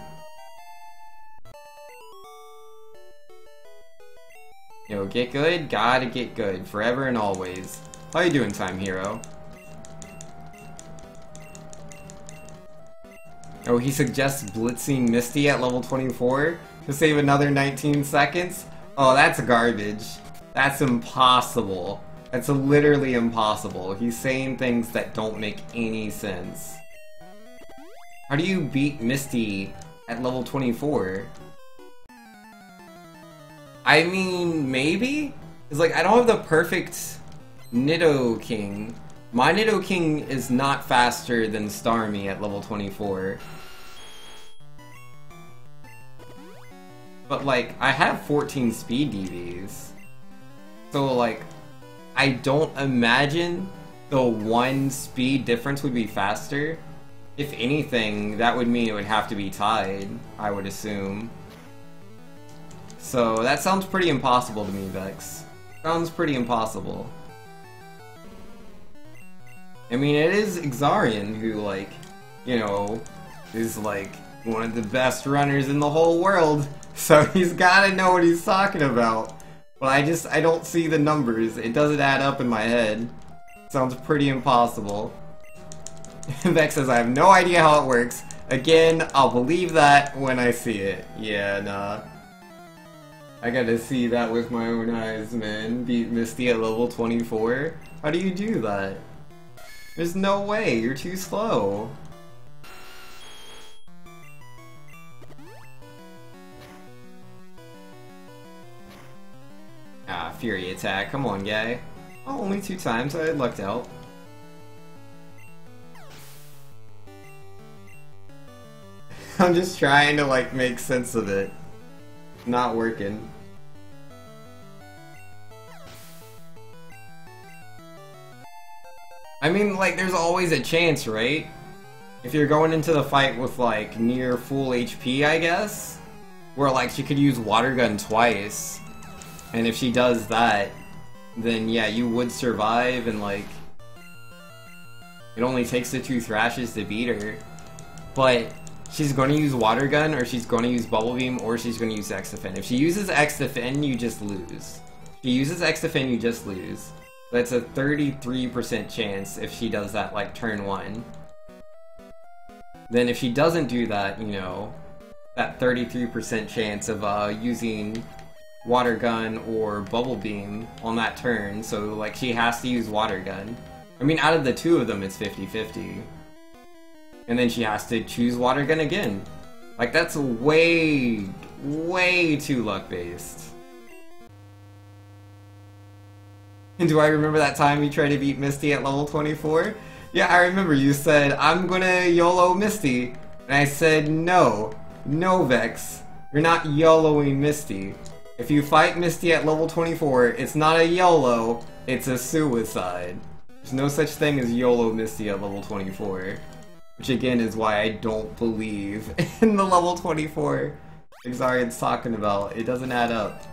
Yo, get good? Gotta get good. Forever and always. How you doing, Time Hero? Oh, he suggests blitzing Misty at level 24 to save another 19 seconds? Oh, that's garbage. That's impossible. That's literally impossible. He's saying things that don't make any sense. How do you beat Misty at level 24? I mean, maybe? It's like, I don't have the perfect Nidoking. My Nidoking is not faster than Starmie at level 24. But like, I have 14 speed DVs. So like, I don't imagine the 1 speed difference would be faster. If anything, that would mean it would have to be tied, I would assume. So that sounds pretty impossible to me, Vex. Sounds pretty impossible. I mean, it is Exarian who, like, you know, is like one of the best runners in the whole world. So he's gotta know what he's talking about. But I don't see the numbers. It doesn't add up in my head. Sounds pretty impossible. Vex says, I have no idea how it works. Again, I'll believe that when I see it. Yeah, nah. I gotta see that with my own eyes, man. Beat Misty at level 24? How do you do that? There's no way, you're too slow. Ah, Fury Attack, come on, guy. Oh, only 2 times, I lucked out. I'm just trying to, like, make sense of it. Not working. I mean, like, there's always a chance, right? If you're going into the fight with, like, near full HP, I guess, where, like, she could use Water Gun twice, and if she does that, then, yeah, you would survive, and, like, it only takes the 2 thrashes to beat her. But she's going to use Water Gun, or she's going to use Bubble Beam, or she's going to use X Defend. If she uses X Defend, you just lose. If she uses X Defend, you just lose. That's a 33% chance if she does that, like, turn 1. Then if she doesn't do that, you know, that 33% chance of using Water Gun or Bubble Beam on that turn, so, like, she has to use Water Gun. I mean, out of the 2 of them, it's 50-50. And then she has to choose Water Gun again. Like, that's way, way too luck-based. And do I remember that time you tried to beat Misty at level 24? Yeah, I remember you said, I'm gonna YOLO Misty. And I said, no. No, Vex. You're not YOLOing Misty. If you fight Misty at level 24, it's not a YOLO, it's a suicide. There's no such thing as YOLO Misty at level 24. Which again is why I don't believe in the level 24 Xarian's talking about. It doesn't add up.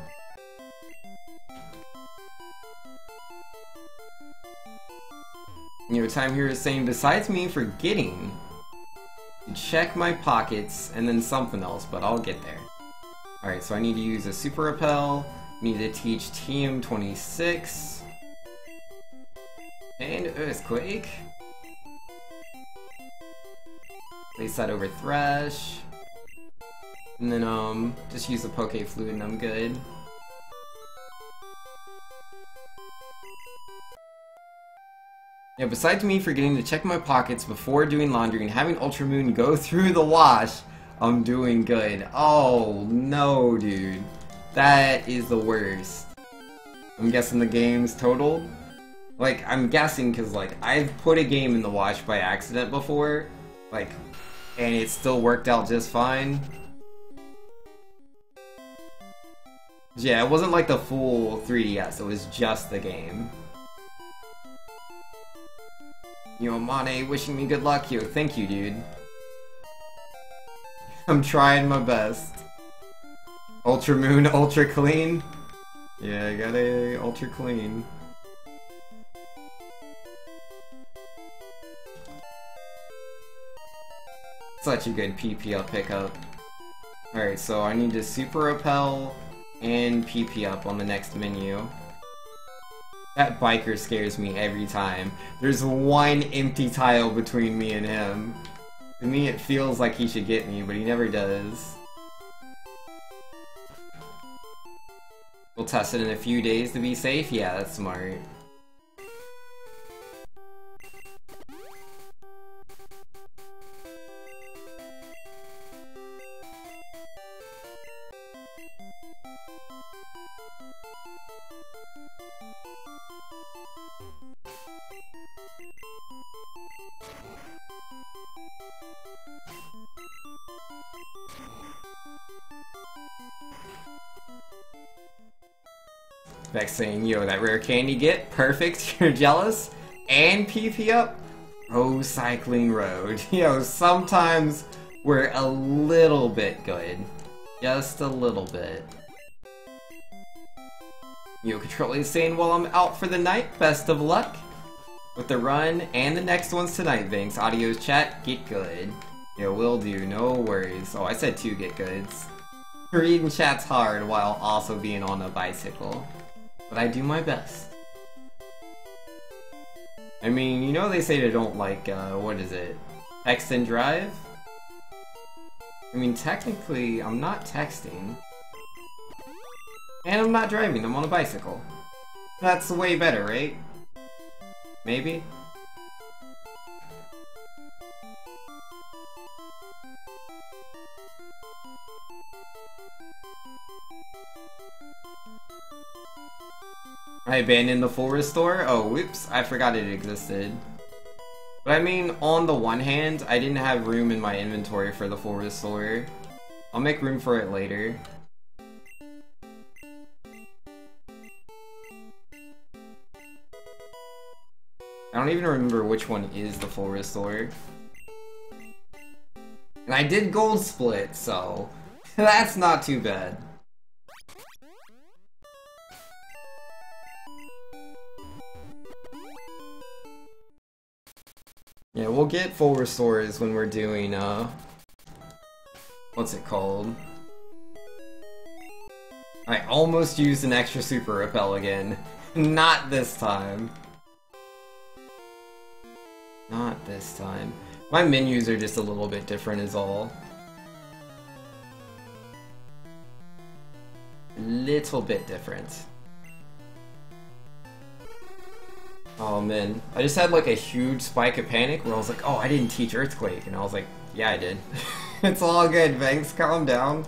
You know, Time Hero is saying, besides me forgetting to check my pockets and then something else, but I'll get there. Alright, so I need to use a Super Repel, need to teach TM26, and Earthquake. Place that over Thresh, and then just use the Poke Fluid and I'm good. Yeah, besides me forgetting to check my pockets before doing laundry and having Ultra Moon go through the wash, I'm doing good. Oh, no, dude. That is the worst. I'm guessing the game's totaled? Like, I'm guessing because, like, I've put a game in the wash by accident before, like, and it still worked out just fine. Yeah, it wasn't like the full 3DS, it was just the game. Yo, Mane, wishing me good luck. Yo, thank you, dude. I'm trying my best. Ultra Moon, Ultra Clean. Yeah, I got a Ultra Clean. Such a good PP up pickup. Alright, so I need to Super Repel and PP up on the next menu. That biker scares me every time. There's one empty tile between me and him. To me it feels like he should get me, but he never does. We'll test it in a few days to be safe? Yeah, that's smart. Vex saying, yo, that rare candy get? Perfect, you're jealous? And PP up? Oh, Cycling Road. Yo, sometimes we're a little bit good. Just a little bit. Yo, Control is saying, well, I'm out for the night. Best of luck with the run and the next ones tonight, Vinx. Audios chat, get good. Yo, will do, no worries. Oh, I said 2 get goods. Reading chat's hard while also being on a bicycle. But I do my best. I mean, you know they say they don't like, what is it? Text and drive? I mean, technically, I'm not texting. And I'm not driving, I'm on a bicycle. That's way better, right? Maybe? I abandoned the full restore? Oh, whoops, I forgot it existed. But I mean, on the one hand, I didn't have room in my inventory for the full restore. I'll make room for it later. don't even remember which one is the full restore. And I did gold split, so that's not too bad. Yeah, we'll get full restores when we're doing, what's it called? I almost used an extra super repel again. Not this time. Not this time. My menus are just a little bit different is all. Little bit different. Oh man, I just had like a huge spike of panic where I was like, oh, I didn't teach Earthquake, and I was like, yeah, I did. It's all good, Vanks, calm down.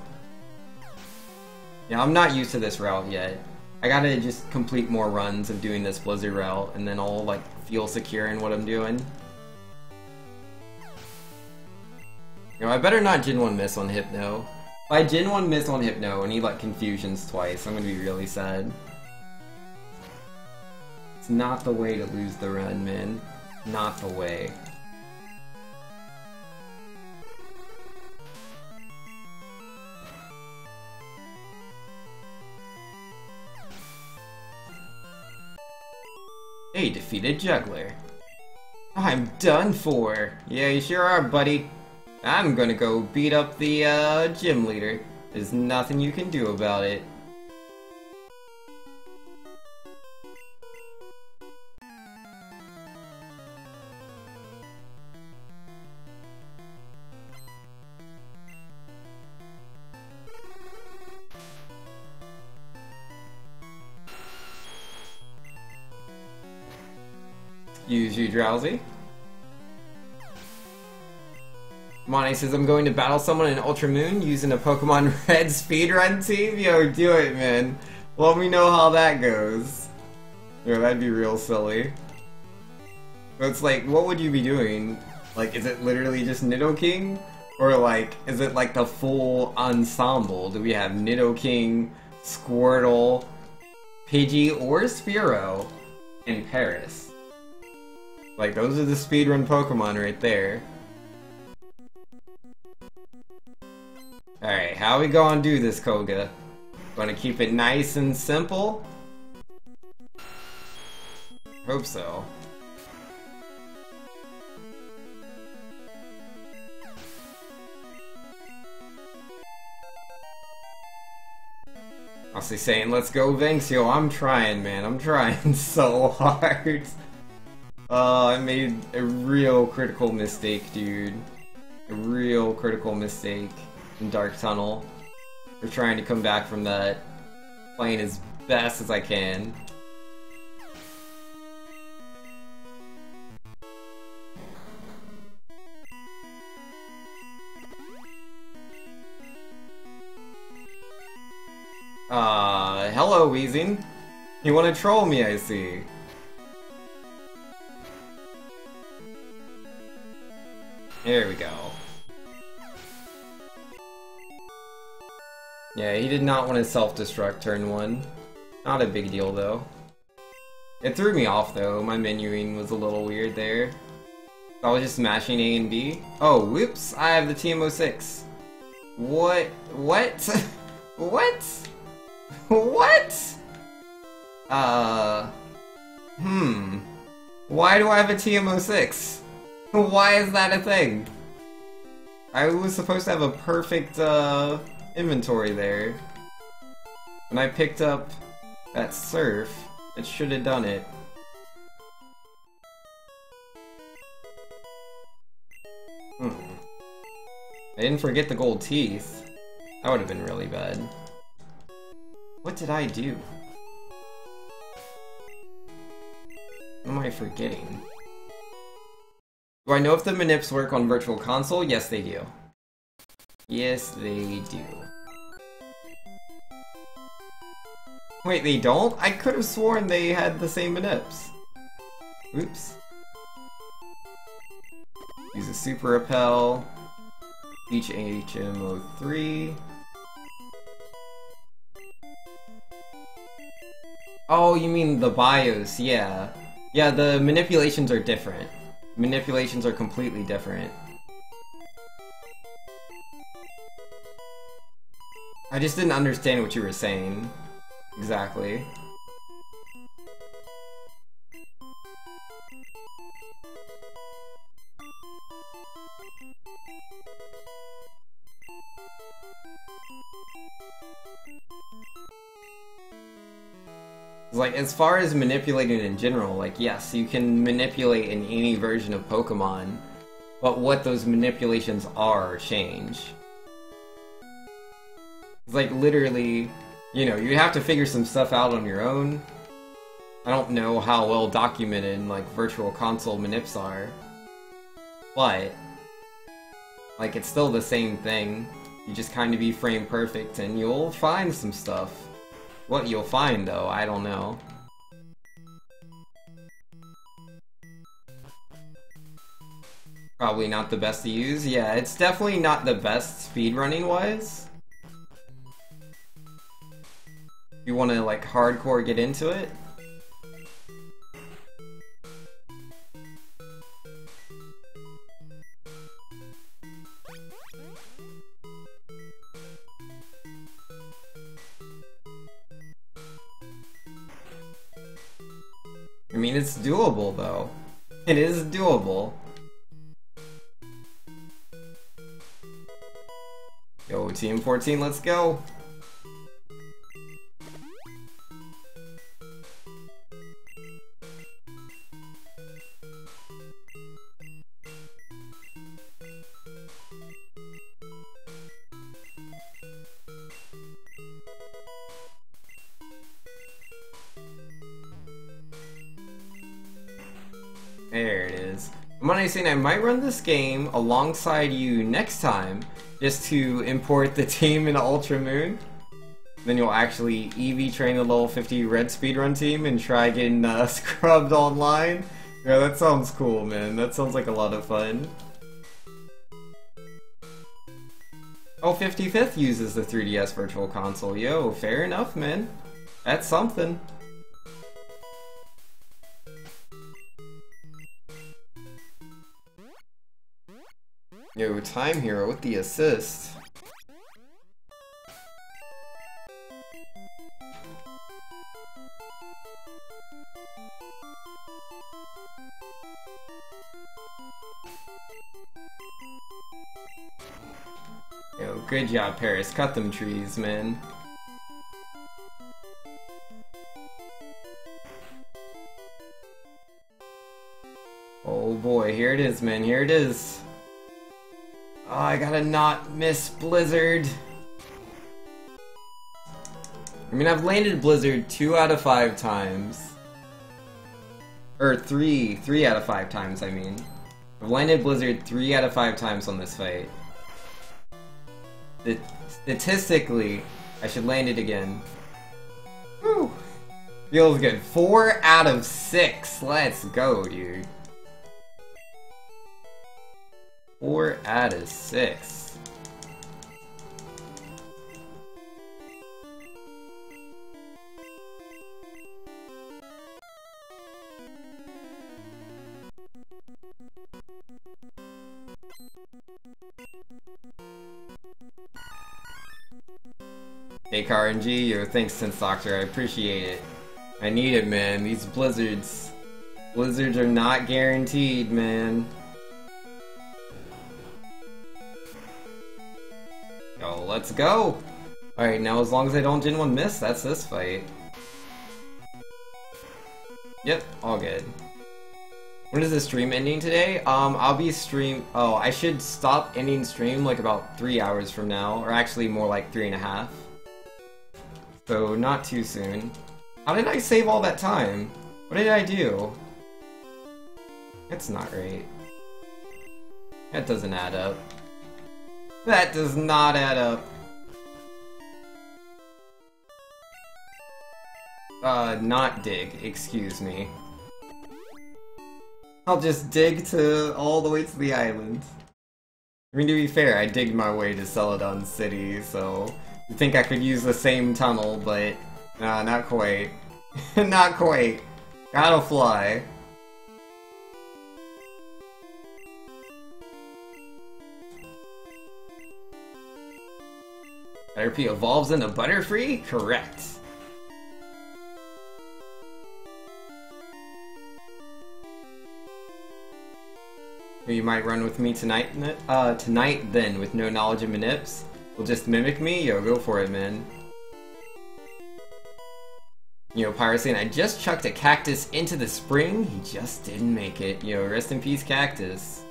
Yeah, I'm not used to this route yet. I gotta just complete more runs of doing this Blizzard route, and then I'll like feel secure in what I'm doing. You know, I better not Gen 1 miss on Hypno. If I Gen 1 miss on Hypno and he like Confusions twice, I'm gonna be really sad. It's not the way to lose the run, man. Not the way. Hey, defeated Juggler. I'm done for. Yeah, you sure are, buddy. I'm gonna go beat up the gym leader. There's nothing you can do about it. Excuse you, Drowsy. Monty says, I'm going to battle someone in Ultra Moon using a Pokemon Red speedrun team? Yo, do it, man. Let me know how that goes. Yo, that'd be real silly. But it's like, what would you be doing? Like, is it literally just Nidoking? Or like, is it like the full ensemble? Do we have Nidoking, Squirtle, Pidgey, or Spearow in Paris? Like, those are the speedrun Pokemon right there. Alright, how we gonna do this, Koga? Gonna keep it nice and simple? Hope so. Honestly saying, let's go Vanxio, I'm trying, man. I'm trying so hard. I made a real critical mistake, dude. A real critical mistake in Dark Tunnel. We're trying to come back from that. Playing as best as I can. Hello, Weezing. You wanna troll me, I see. There we go. Yeah, he did not want to self-destruct turn 1. Not a big deal, though. It threw me off, though. My menuing was a little weird there. I was just smashing A and B. Oh, whoops! I have the TM06. What? What? What? What? Why do I have a TM06? Why is that a thing? I was supposed to have a perfect, inventory there. When I picked up that Surf, it should have done it. I didn't forget the gold teeth. That would have been really bad. What did I do? What am I forgetting? Do I know if the manips work on Virtual Console? Yes, they do. Yes, they do. Wait, they don't? I could have sworn they had the same manips. Oops. Use a Super Repel. Teach HMO3. Oh, you mean the BIOS, yeah. Yeah, the manipulations are different. Manipulations are completely different. I just didn't understand what you were saying. Exactly. Like, as far as manipulating in general, like, yes, you can manipulate in any version of Pokemon, but what those manipulations are change. It's like, literally, you know, you have to figure some stuff out on your own. I don't know how well documented, like, Virtual Console manips are, but, like, it's still the same thing. You just kind of be frame perfect, and you'll find some stuff. What you'll find, though, I don't know. Probably not the best to use. Yeah, it's definitely not the best speedrunning-wise. If you want to, like, hardcore get into it. I mean, it's doable, though. It is doable. Yo, Team 14, let's go! There it is. I'm only saying I might run this game alongside you next time, just to import the team into Ultra Moon. Then you'll actually EV train the level 50 red speedrun team and try getting scrubbed online. Yeah, that sounds cool, man. That sounds like a lot of fun. Oh, 55th uses the 3DS Virtual Console. Yo, fair enough, man. That's something. Yo, Time Hero with the assist. Yo, good job, Paris. Cut them trees, man. Oh boy, here it is, man. Here it is. Oh, I gotta not miss Blizzard. I mean, I've landed Blizzard 2 out of 5 times. Or 3 out of 5 times, I mean. I've landed Blizzard 3 out of 5 times on this fight. Statistically, I should land it again. Whew. Feels good. 4 out of 6. Let's go, dude. 4 out of 6. Hey RNG, yo, thanks Sense Doctor, I appreciate it. I need it, man. These blizzards are not guaranteed, man. Yo, let's go! Alright, now as long as I don't Gen 1 miss, that's this fight. Yep, all good. When is the stream ending today? I'll be oh, I should stop ending stream like about 3 hours from now, or actually more like 3.5. So, not too soon. How did I save all that time? What did I do? That's not right. That doesn't add up. That does not add up. Not dig, excuse me. I'll just dig to all the way to the island. I mean, to be fair, I digged my way to Celadon City, so you'd think I could use the same tunnel, but nah, not quite. Not quite. Gotta fly. Butterfree evolves into Butterfree? Correct. You might run with me tonight then, with no knowledge of Manips. Will just mimic me? Yo, go for it, man. You know, Piracy, and I just chucked a cactus into the spring. He just didn't make it. Yo, rest in peace, cactus.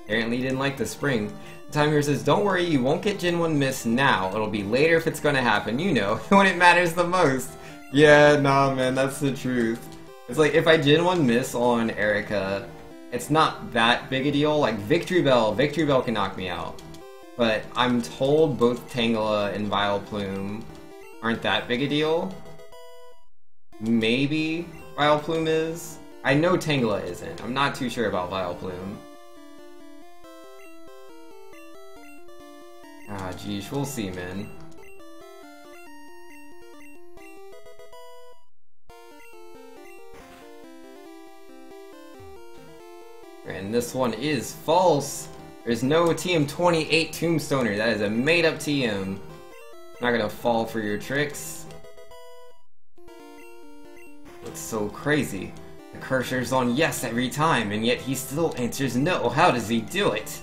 Apparently didn't like the spring. Timer says, don't worry, you won't get Gen 1 miss now. It'll be later if it's gonna happen, you know, when it matters the most. Yeah, nah, man, that's the truth. It's like, if I Gen 1 miss on Erica, it's not that big a deal. Like, Victory Bell can knock me out. But I'm told both Tangela and Vileplume aren't that big a deal. Maybe Vileplume is. I know Tangela isn't. I'm not too sure about Vileplume. Ah, geez, we'll see, man. And this one is false. There's no TM28 Tombstoner. That is a made-up TM. Not gonna fall for your tricks. Looks so crazy. The cursor's on yes every time, and yet he still answers no. How does he do it?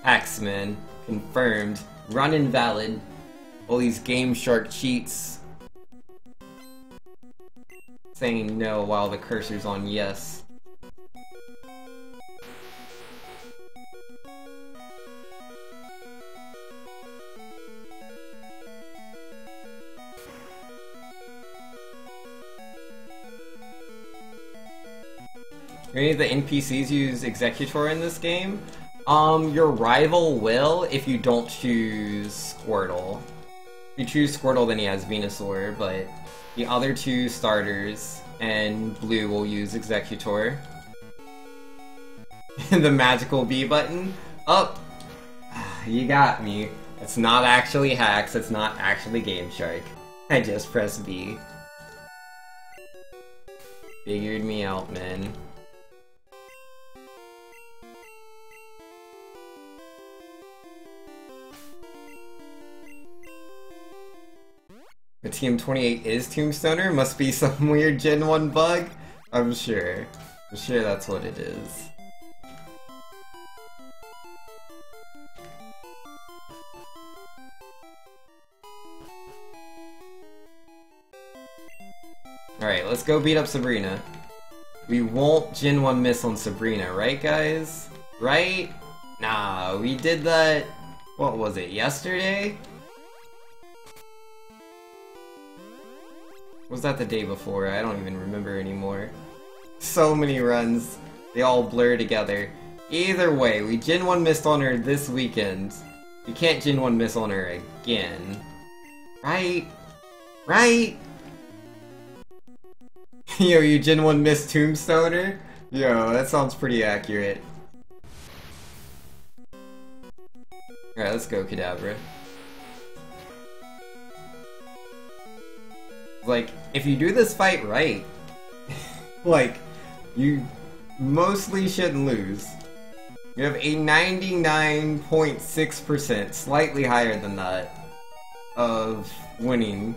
Axeman. Confirmed. Run invalid. All these Game Shark cheats. Saying no while the cursor's on yes. Any of the NPCs use Executor in this game? Your rival will if you don't choose Squirtle. If you choose Squirtle, then he has Venusaur, but the other two starters and Blue will use Executor. The magical B button? Oh! You got me. It's not actually hacks, it's not actually Game Shark. I just pressed B. Figured me out, man. The TM28 is Tombstoner? Must be some weird Gen 1 bug? I'm sure. I'm sure that's what it is. Alright, let's go beat up Sabrina. We won't Gen 1 miss on Sabrina, right guys? Right? Nah, we did that... What was it, yesterday? Was that the day before? I don't even remember anymore. So many runs. They all blur together. Either way, we Gen 1 missed on her this weekend. We can't Gen 1 miss on her again. Right? Right? Yo, you Gen 1 missed Tombstoner? Yo, that sounds pretty accurate. Alright, let's go, Kadabra. Like, if you do this fight right, like, you mostly shouldn't lose. You have a 99.6%, slightly higher than that, of winning.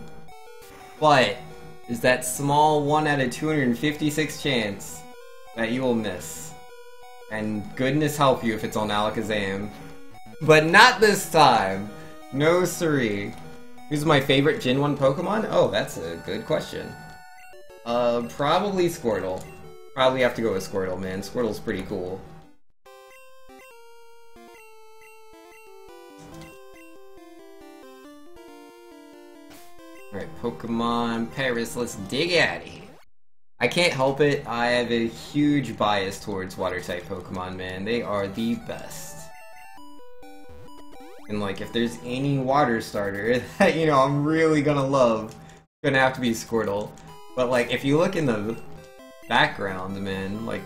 But, there's that small 1 out of 256 chance that you will miss. And goodness help you if it's on Alakazam. But not this time! No siree. Who's my favorite Gen 1 Pokemon? Oh, that's a good question. Probably Squirtle. Probably have to go with Squirtle, man. Squirtle's pretty cool. Alright, Pokemon Paris, let's dig at it. I can't help it, I have a huge bias towards Water-type Pokemon, man. They are the best. And like, if there's any water starter that, you know, I'm really gonna love, it's gonna have to be Squirtle. But like, if you look in the background, man, like,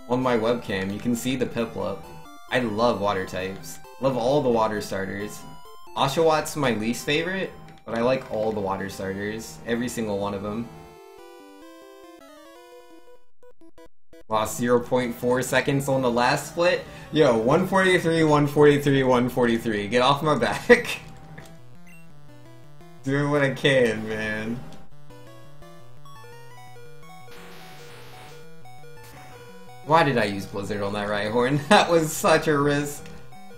on my webcam, you can see the Piplup. I love water types. Love all the water starters. Oshawott my least favorite, but I like all the water starters. Every single one of them. Lost 0.4 seconds on the last split. Yo, 143, 143, 143. Get off my back. Doing what I can, man. Why did I use Blizzard on that Rhyhorn? That was such a risk.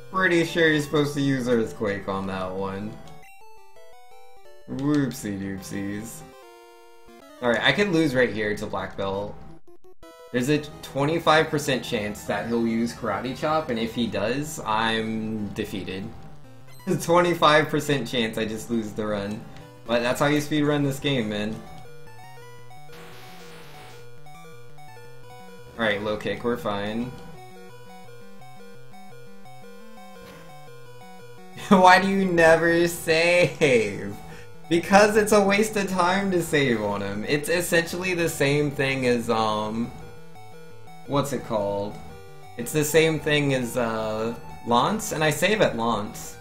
Pretty sure you're supposed to use Earthquake on that one. Whoopsie doopsies. Alright, I could lose right here to Black Belt. There's a 25% chance that he'll use Karate Chop, and if he does, I'm defeated. 25% chance I just lose the run. But that's how you speedrun this game, man. Alright, low kick, we're fine. Why do you never save? Because it's a waste of time to save on him. It's essentially the same thing as, what's it called? It's the same thing as, Lance, and I save at Lance.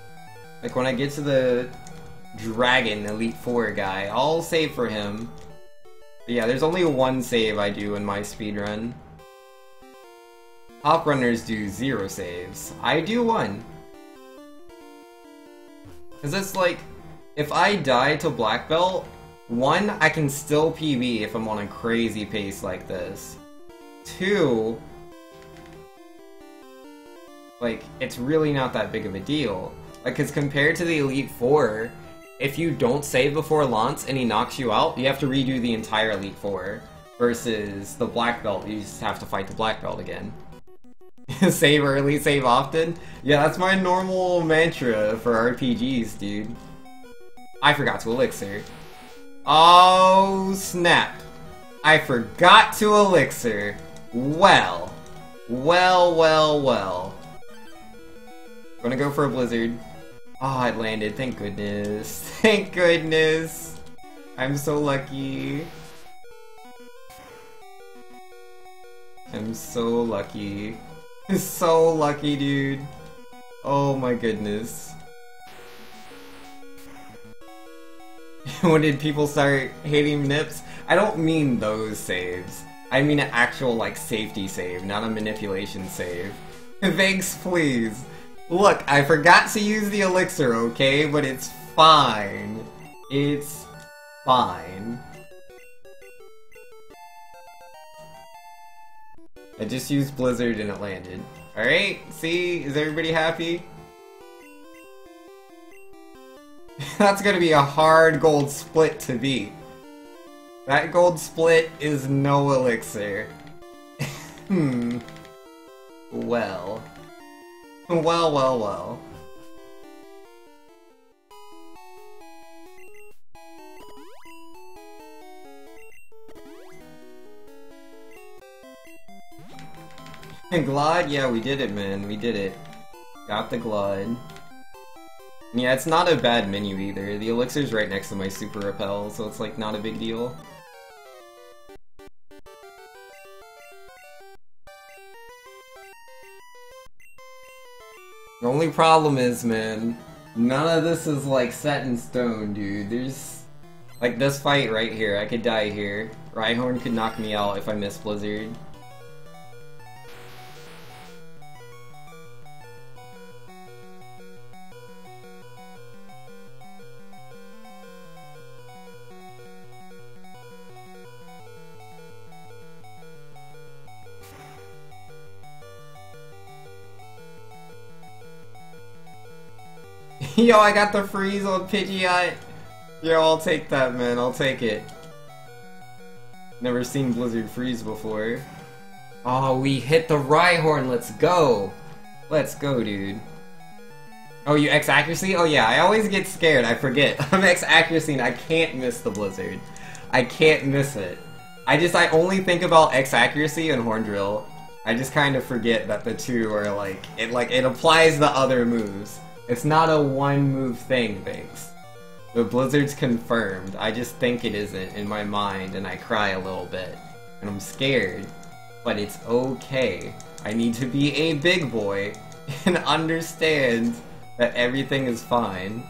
Like, when I get to the Dragon Elite Four guy, I'll save for him. But yeah, there's only one save I do in my speedrun. Top runners do 0 saves. I do 1. Cause it's like, if I die to Black Belt, 1, I can still PB if I'm on a crazy pace like this. 2, like, it's really not that big of a deal. Like, cause compared to the Elite Four, if you don't save before Lance and he knocks you out, you have to redo the entire Elite Four. Versus the Black Belt, you just have to fight the Black Belt again. Save early, save often? Yeah, that's my normal mantra for RPGs, dude. I forgot to Elixir. Oh, snap. I forgot to Elixir. Well. Gonna go for a Blizzard. Oh, it landed. Thank goodness. Thank goodness. I'm so lucky. I'm so lucky. So lucky, dude. Oh my goodness. When did people start hating Nips? I don't mean those saves. I mean an actual, like, safety save, not a manipulation save. Thanks, please. Look, I forgot to use the elixir, okay? But it's fine. It's fine. I just used Blizzard and it landed. Alright, see? Is everybody happy? That's gonna be a hard gold split to beat. That gold split is no elixir. Well. Well. Glide? Yeah, we did it, man. We did it. Got the Glide. Yeah, it's not a bad menu either. The elixir's right next to my Super Repel, so it's like not a big deal. The only problem is, man, none of this is like set in stone, dude. There's like this fight right here. I could die here. Rhyhorn could knock me out if I miss Blizzard. Yo, I got the freeze on Pidgeot. Yo, I'll take that, man. I'll take it. Never seen Blizzard freeze before. Oh, we hit the Rhyhorn. Let's go. Let's go, dude. Oh, you X accuracy? Oh yeah, I always get scared. I forget. I'm X accuracy and I can't miss the Blizzard. I can't miss it. I only think about X accuracy and Horn Drill. I just kind of forget that the two are like it applies the other moves. It's not a one-move thing, thanks. The Blizzard's confirmed. I just think it isn't in my mind, and I cry a little bit. And I'm scared. But it's okay. I need to be a big boy and understand that everything is fine.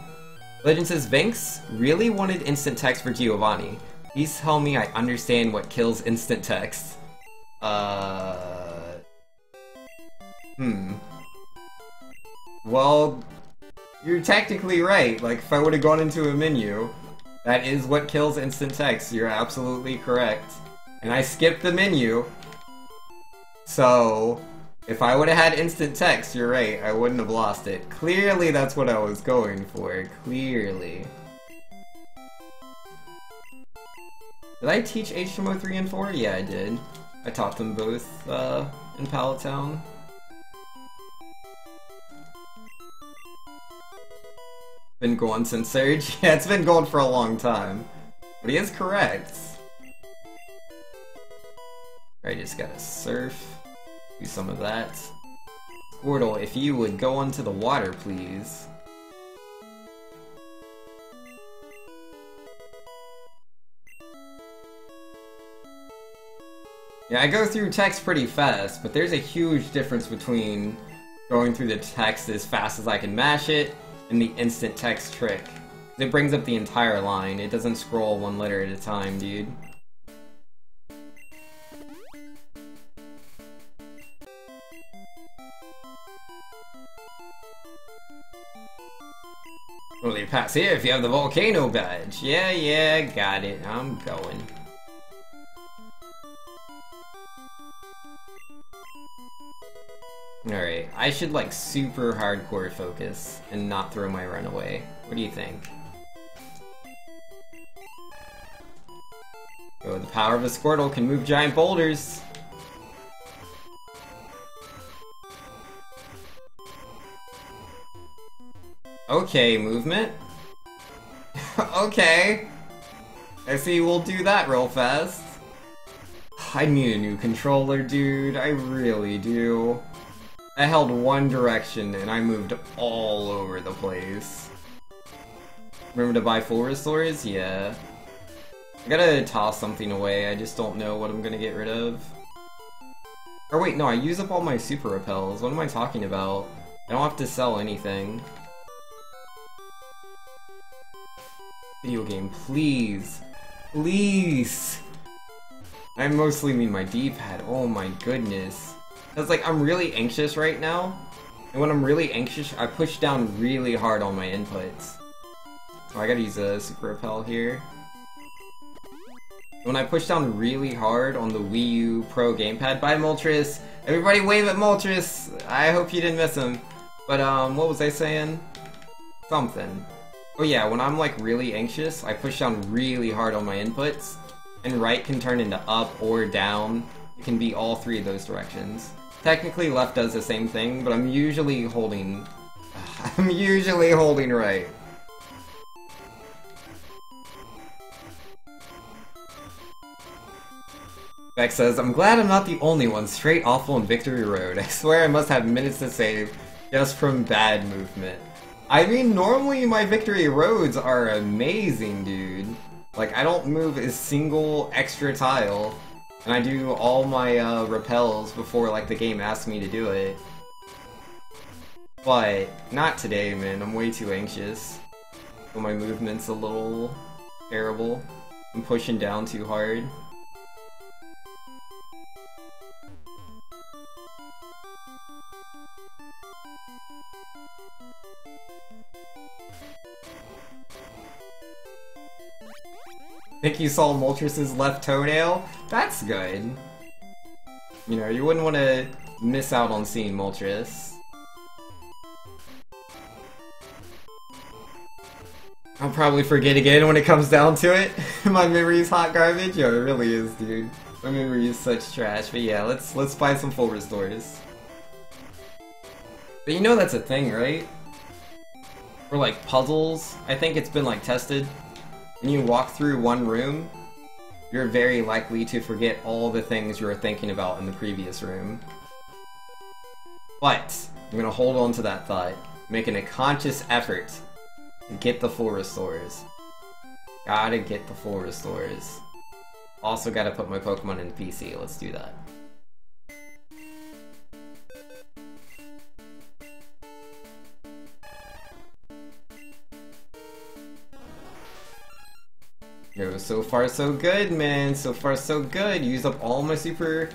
Legend says, Vinx really wanted instant text for Giovanni. Please tell me I understand what kills instant text. Well, you're technically right. Like, if I would have gone into a menu, That is what kills instant text, you're absolutely correct. And I skipped the menu. So, if I would have had instant text, you're right, I wouldn't have lost it. Clearly that's what I was going for, clearly. Did I teach HTML 3 and 4? Yeah, I did. I taught them both in Pallet Town. Been going since Surge? Yeah, it's been going for a long time. But he is correct. I just gotta surf. Do some of that. Squirtle, if you would go onto the water, please. Yeah, I go through text pretty fast, but there's a huge difference between going through the text as fast as I can mash it and the instant text trick. It brings up the entire line, it doesn't scroll one letter at a time, dude. Only pass here if you have the volcano badge. Yeah, got it. I'm going. Alright, I should like super hardcore focus and not throw my run away. What do you think? Oh, the power of a Squirtle can move giant boulders! Okay, movement. Okay. I see we'll do that real fast. I need a new controller, dude. I really do. I held one direction and I moved all over the place. Remember to buy full restores? Yeah. I gotta toss something away, I just don't know what I'm gonna get rid of. Or wait, no, I use up all my super repels. What am I talking about? I don't have to sell anything. Video game, please. Please! I mostly mean my D-pad, oh my goodness. Cause like, I'm really anxious right now, and when I'm really anxious, I push down really hard on my inputs. Oh, I gotta use a super repel here. When I push down really hard on the Wii U Pro gamepad, bye Moltres! Everybody wave at Moltres! I hope you didn't miss him. But what was I saying? Something. Oh yeah, when I'm like really anxious, I push down really hard on my inputs, and right can turn into up or down. It can be all three of those directions. Technically left does the same thing, but I'm usually holding right. Beck says, I'm glad I'm not the only one straight awful in Victory Road. I swear I must have minutes to save just from bad movement. I mean, normally my Victory Roads are amazing, dude. Like, I don't move a single extra tile. And I do all my repels before like the game asks me to do it. But not today, man. I'm way too anxious. So my movement's a little terrible. I'm pushing down too hard. Think you saw Moltres' left toenail? That's good. You know, you wouldn't want to miss out on seeing Moltres. I'll probably forget again when it comes down to it. My memory's hot garbage. Yo, it really is, dude. My memory is such trash. But yeah, let's buy some full restores. But you know that's a thing, right? For like puzzles, I think it's been like tested. When you walk through one room, you're very likely to forget all the things you were thinking about in the previous room. But I'm gonna hold on to that thought, making a conscious effort to get the full restores. Gotta get the full restores. Also gotta put my Pokemon in the PC, let's do that. Yo, so far so good, man. So far so good. Use up all my super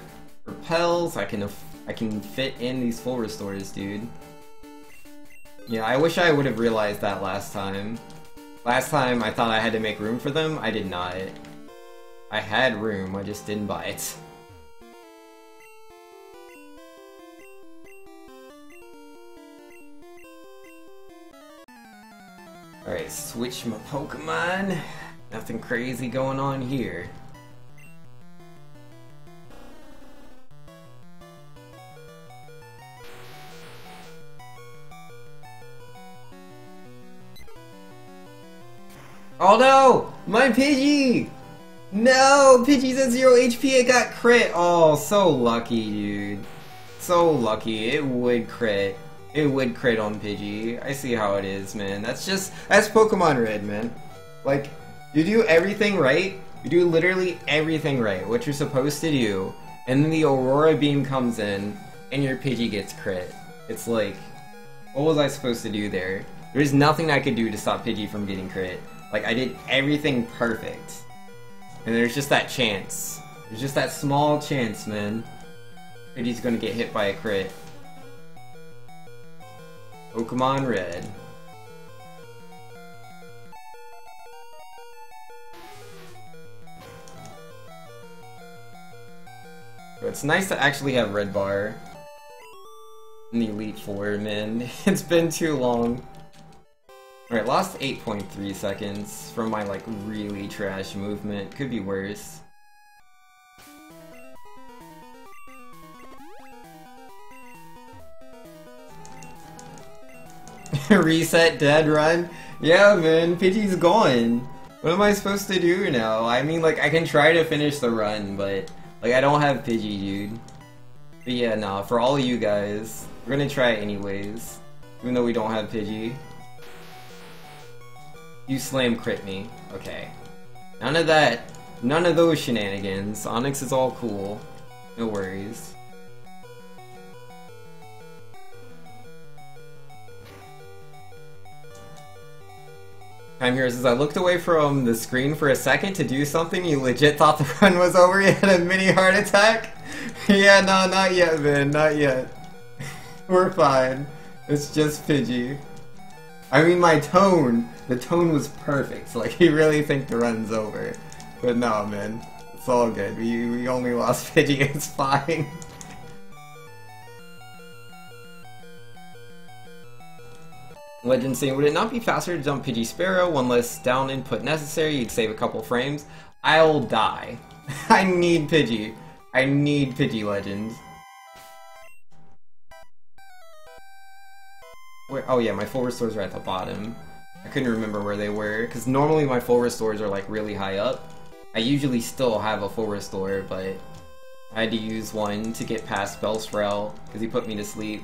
repels. I can fit in these full restores, dude. Yeah, I wish I would have realized that last time. Last time I thought I had to make room for them, I did not. I had room, I just didn't buy it. Alright, switch my Pokemon. Nothing crazy going on here. Oh no! My Pidgey! No! Pidgey's at 0 HP, it got crit! Oh, so lucky, dude. So lucky, it would crit. It would crit on Pidgey. I see how it is, man. That's Pokemon Red, man. Like, you do everything right. You do literally everything right, what you're supposed to do, and then the Aurora Beam comes in, and your Pidgey gets crit. It's like, what was I supposed to do there? There's nothing I could do to stop Pidgey from getting crit. Like, I did everything perfect. And there's just that chance. There's just that small chance, man. Pidgey's gonna get hit by a crit. Pokemon Red. It's nice to actually have Red Bar in the Elite Four, man. It's been too long. Alright, lost 8.3 seconds from my, like, really trash movement. Could be worse. Reset, dead, run? Yeah, man, Pidgey's gone. What am I supposed to do now? I mean, like, I can try to finish the run, but, like, I don't have Pidgey, dude. But yeah, nah, for all of you guys, we're gonna try it anyways. Even though we don't have Pidgey. You slam crit me. Okay. None of that. None of those shenanigans. Onyx is all cool. No worries. Time here says, I looked away from the screen for a second to do something. You legit thought the run was over? You had a mini heart attack? Yeah, no, not yet, man. Not yet. We're fine. It's just Pidgey. I mean, my tone. The tone was perfect. Like, you really think the run's over. But no, man. It's all good. We only lost Pidgey. It's fine. Legend saying, would it not be faster to jump Pidgey Sparrow? One less down input necessary. You'd save a couple frames. I'll die. I need Pidgey. I need Pidgey, Legend. Where, oh yeah, my full restores are at the bottom. I couldn't remember where they were, because normally my full restores are like really high up. I usually still have a full restore, but I had to use one to get past Bellsprout, because he put me to sleep.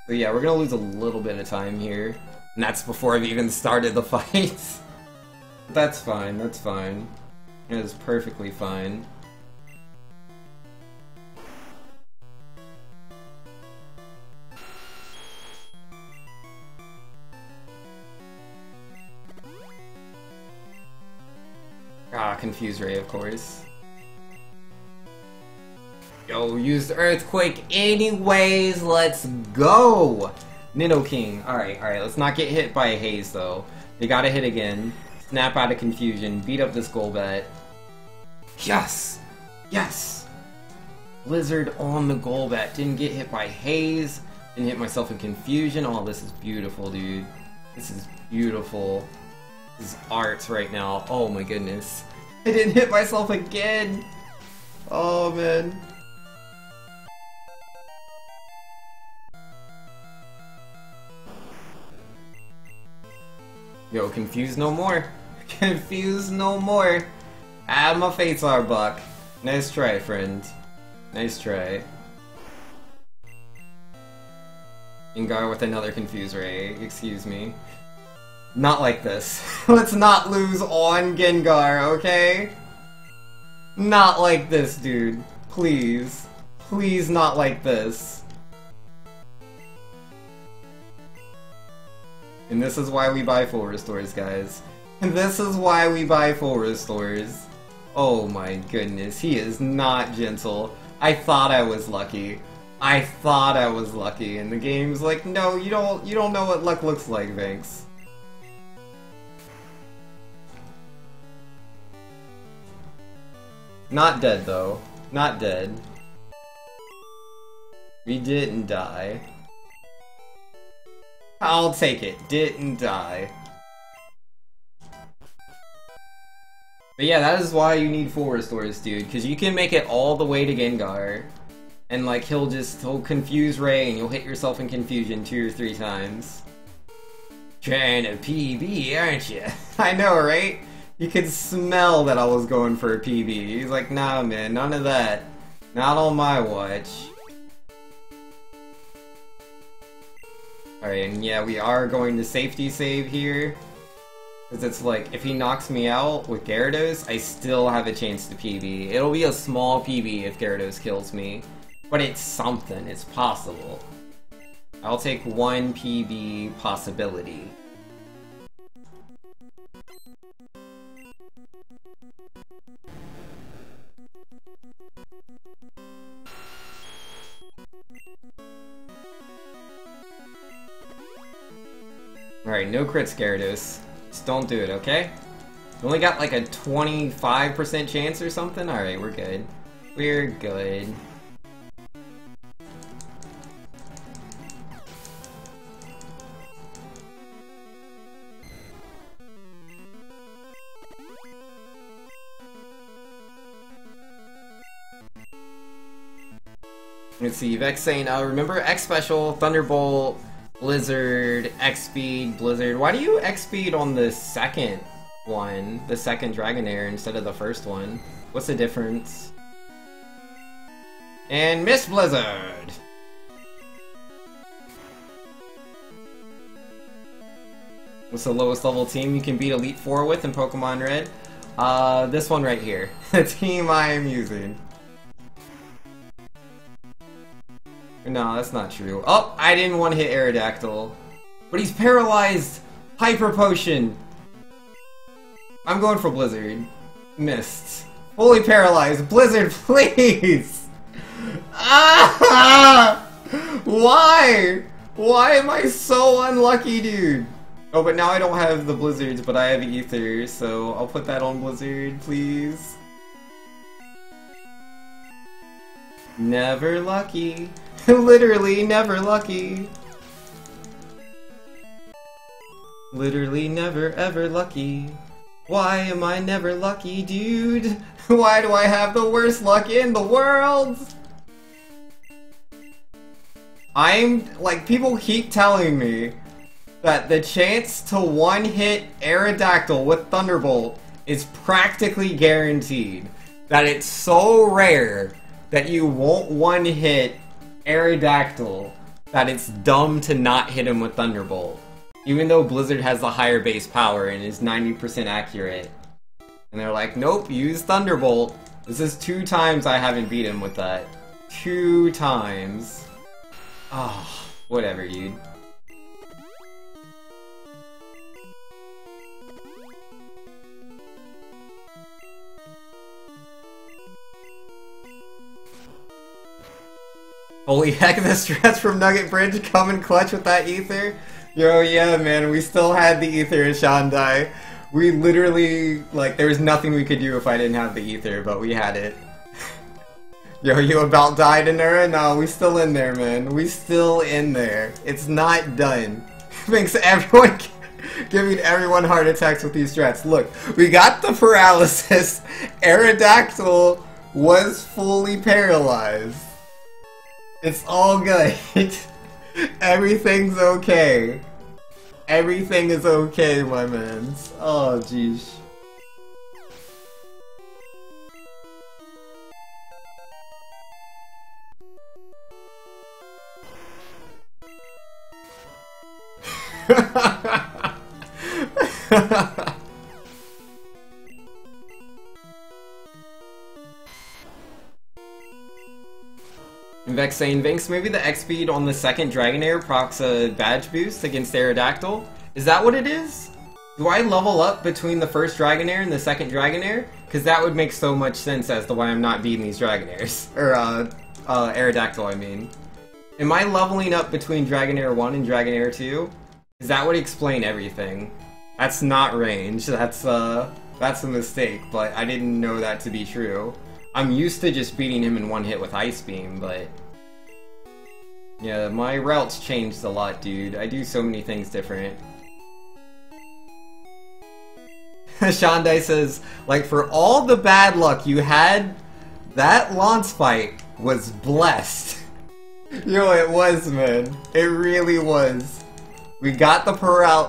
So yeah, we're gonna lose a little bit of time here. And that's before I've even started the fight. That's fine, that's fine. It is perfectly fine. Ah, Confuse Ray, of course. Yo, use Earthquake anyways, let's go! Nidoking. Alright, let's not get hit by a Haze, though. They gotta hit again. Snap out of Confusion, beat up this Golbat. Yes! Yes! Blizzard on the Golbat. Didn't get hit by Haze. Didn't hit myself in Confusion. Oh, this is beautiful, dude. This is beautiful. This is art right now. Oh my goodness. I didn't hit myself again! Oh man. Yo, confuse no more. Confuse no more. Ah, my fates are buck. Nice try, friend. Nice try. Gengar with another Confuse Ray. Excuse me. Not like this. Let's not lose on Gengar, okay? Not like this, dude. Please. Please not like this. And this is why we buy full restores, guys. And this is why we buy full restores. Oh my goodness, he is not gentle. I thought I was lucky. I thought I was lucky, and the game's like, no, you don't know what luck looks like, Vinx. Not dead, though. Not dead. We didn't die. I'll take it. Didn't die. But yeah, that is why you need full restores, dude. Because you can make it all the way to Gengar. And like, he'll confuse Ray and you'll hit yourself in confusion 2 or 3 times. Trying to PB, aren't you? I know, right? You could smell that I was going for a PB. He's like, nah, man, none of that. Not on my watch. Alright, and yeah, we are going to safety save here. Because it's like, if he knocks me out with Gyarados, I still have a chance to PB. It'll be a small PB if Gyarados kills me. But it's something, it's possible. I'll take 1 PB possibility. Alright, no crits, Gyarados. Just don't do it, okay? We only got like a 25% chance or something? Alright, we're good. We're good. Let's see, Vex saying, remember X Special, Thunderbolt, Blizzard, X-Speed, Blizzard. Why do you X-Speed on the second one, the second Dragonair, instead of the first one? What's the difference? And Miss Blizzard! What's the lowest level team you can beat Elite Four with in Pokemon Red? This one right here. The team I am using. No, that's not true. Oh, I didn't want to hit Aerodactyl. But he's paralyzed! Hyper Potion! I'm going for Blizzard. Missed. Fully paralyzed. Blizzard, please! Ah! Why? Why am I so unlucky, dude? Oh, but now I don't have the Blizzards, but I have Ether, so I'll put that on Blizzard, please. Never lucky. Literally never lucky. Literally never ever lucky. Why am I never lucky, dude? Why do I have the worst luck in the world? Like, people keep telling me that the chance to one-hit Aerodactyl with Thunderbolt is practically guaranteed. That it's so rare that you won't one-hit Aerodactyl that it's dumb to not hit him with Thunderbolt. Even though Blizzard has the higher base power and is 90% accurate. And they're like, nope, use Thunderbolt. This is 2 times I haven't beat him with that. 2 times. Ah, oh, whatever, dude. Holy heck, the stress from Nugget Bridge coming clutch with that Ether. Yo, yeah, man, we still had the Ether in Shandai. We literally, like, there was nothing we could do if I didn't have the Ether, but we had it. Yo, you about died, Anura? No, we still in there, man. We still in there. It's not done. Thanks to everyone giving everyone heart attacks with these strats. Look, we got the paralysis. Aerodactyl was fully paralyzed. It's all good. Everything's okay. Everything is okay, my mans. Oh, jeez. Vex saying, Vinx, maybe the X-Speed on the second Dragonair procs a badge boost against Aerodactyl? Is that what it is? Do I level up between the first Dragonair and the second Dragonair? Because that would make so much sense as to why I'm not beating these Dragonairs. Or, Aerodactyl, I mean. Am I leveling up between Dragonair 1 and Dragonair 2? Because that would explain everything. That's not range, that's a mistake, but I didn't know that to be true. I'm used to just beating him in one hit with Ice Beam, but... yeah, my routes changed a lot, dude. I do so many things different. Shandai says, like, for all the bad luck you had, that Lance fight was blessed. Yo, it was, man. It really was. We got the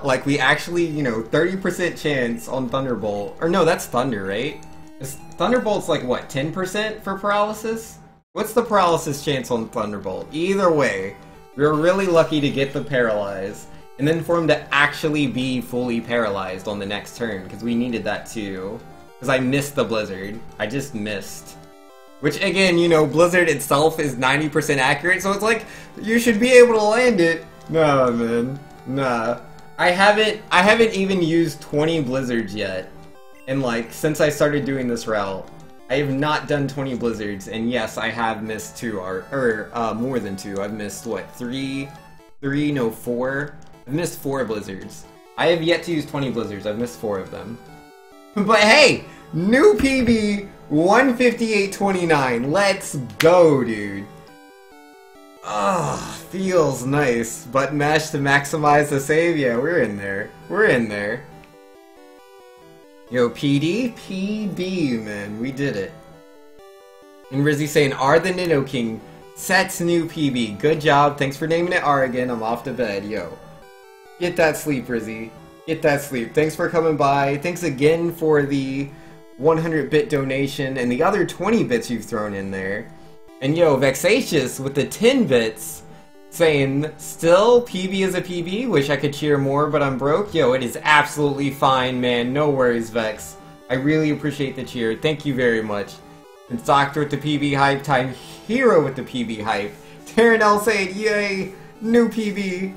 like, we actually, you know, 30% chance on Thunderbolt. Or no, that's Thunder, right? Thunderbolt's like, what, 10% for paralysis? What's the paralysis chance on Thunderbolt? Either way, we were really lucky to get the paralyze. And then for him to actually be fully paralyzed on the next turn, because we needed that too. Because I missed the Blizzard. I just missed. Which again, you know, Blizzard itself is 90% accurate, so it's like, you should be able to land it. Nah, man. Nah. I haven't even used 20 Blizzards yet. And like, since I started doing this route, I have not done 20 Blizzards, and yes, I have missed 2, or more than 2. I've missed, what, 4? I've missed 4 Blizzards. I have yet to use 20 Blizzards, I've missed 4 of them. But hey! New PB, 158.29. Let's go, dude. Ah, feels nice. Button mash to maximize the save. Yeah, we're in there. We're in there. Yo, PD? PB, man. We did it. And Rizzy saying, R the Nino King sets new PB. Good job. Thanks for naming it R again. I'm off to bed. Yo. Get that sleep, Rizzy. Get that sleep. Thanks for coming by. Thanks again for the 100-bit donation and the other 20 bits you've thrown in there. And yo, Vexatious with the 10 bits saying, still PB is a PB, wish I could cheer more but I'm broke. Yo, it is absolutely fine, man. No worries, Vex. I really appreciate the cheer. Thank you very much. And Doctor with the PB hype, Time Hero with the PB hype. Taryn L saying, yay, new PB.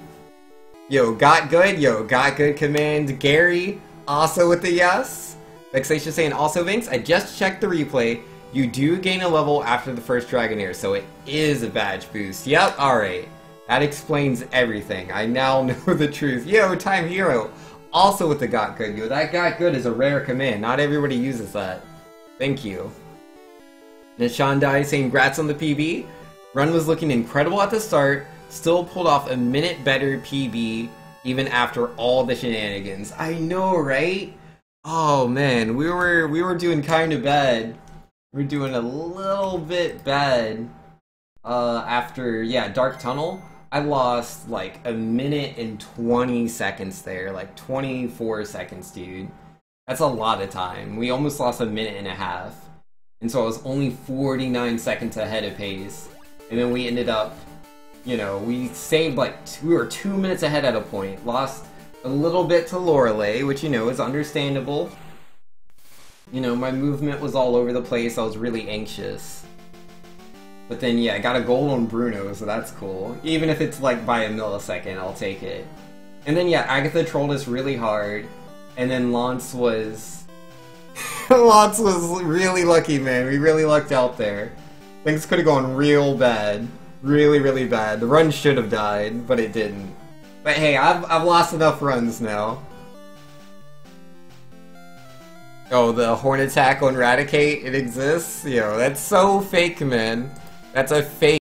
Yo, got good? Yo, got good command. Gary, also with the yes. Vexatious saying, also Vince, I just checked the replay. You do gain a level after the first Dragonair, so it is a badge boost. Yep, alright. That explains everything. I now know the truth. Yo, Time Hero, also with the got good. Yo, that got good is a rare command. Not everybody uses that. Thank you. Nishandai saying, grats on the PB. Run was looking incredible at the start. Still pulled off a minute better PB even after all the shenanigans. I know, right? Oh man, we were doing kind of bad. We were doing a little bit bad after, yeah, Dark Tunnel. I lost like a minute and 20 seconds there, like 24 seconds, dude. That's a lot of time. We almost lost a minute and a half. And so I was only 49 seconds ahead of pace. And then we ended up, you know, we saved like, we were 2 minutes ahead at a point. Lost a little bit to Lorelei, which, you know, is understandable. You know, my movement was all over the place. I was really anxious. But then, yeah, I got a gold on Bruno, so that's cool. Even if it's like by a millisecond, I'll take it. And then, yeah, Agatha trolled us really hard. And then Lance was... Lance was really lucky, man. We really lucked out there. Things could have gone real bad. Really, really bad. The run should have died, but it didn't. But hey, I've lost enough runs now. Oh, the horn attack on Raticate, it exists? Yo, that's so fake, man. That's a fake.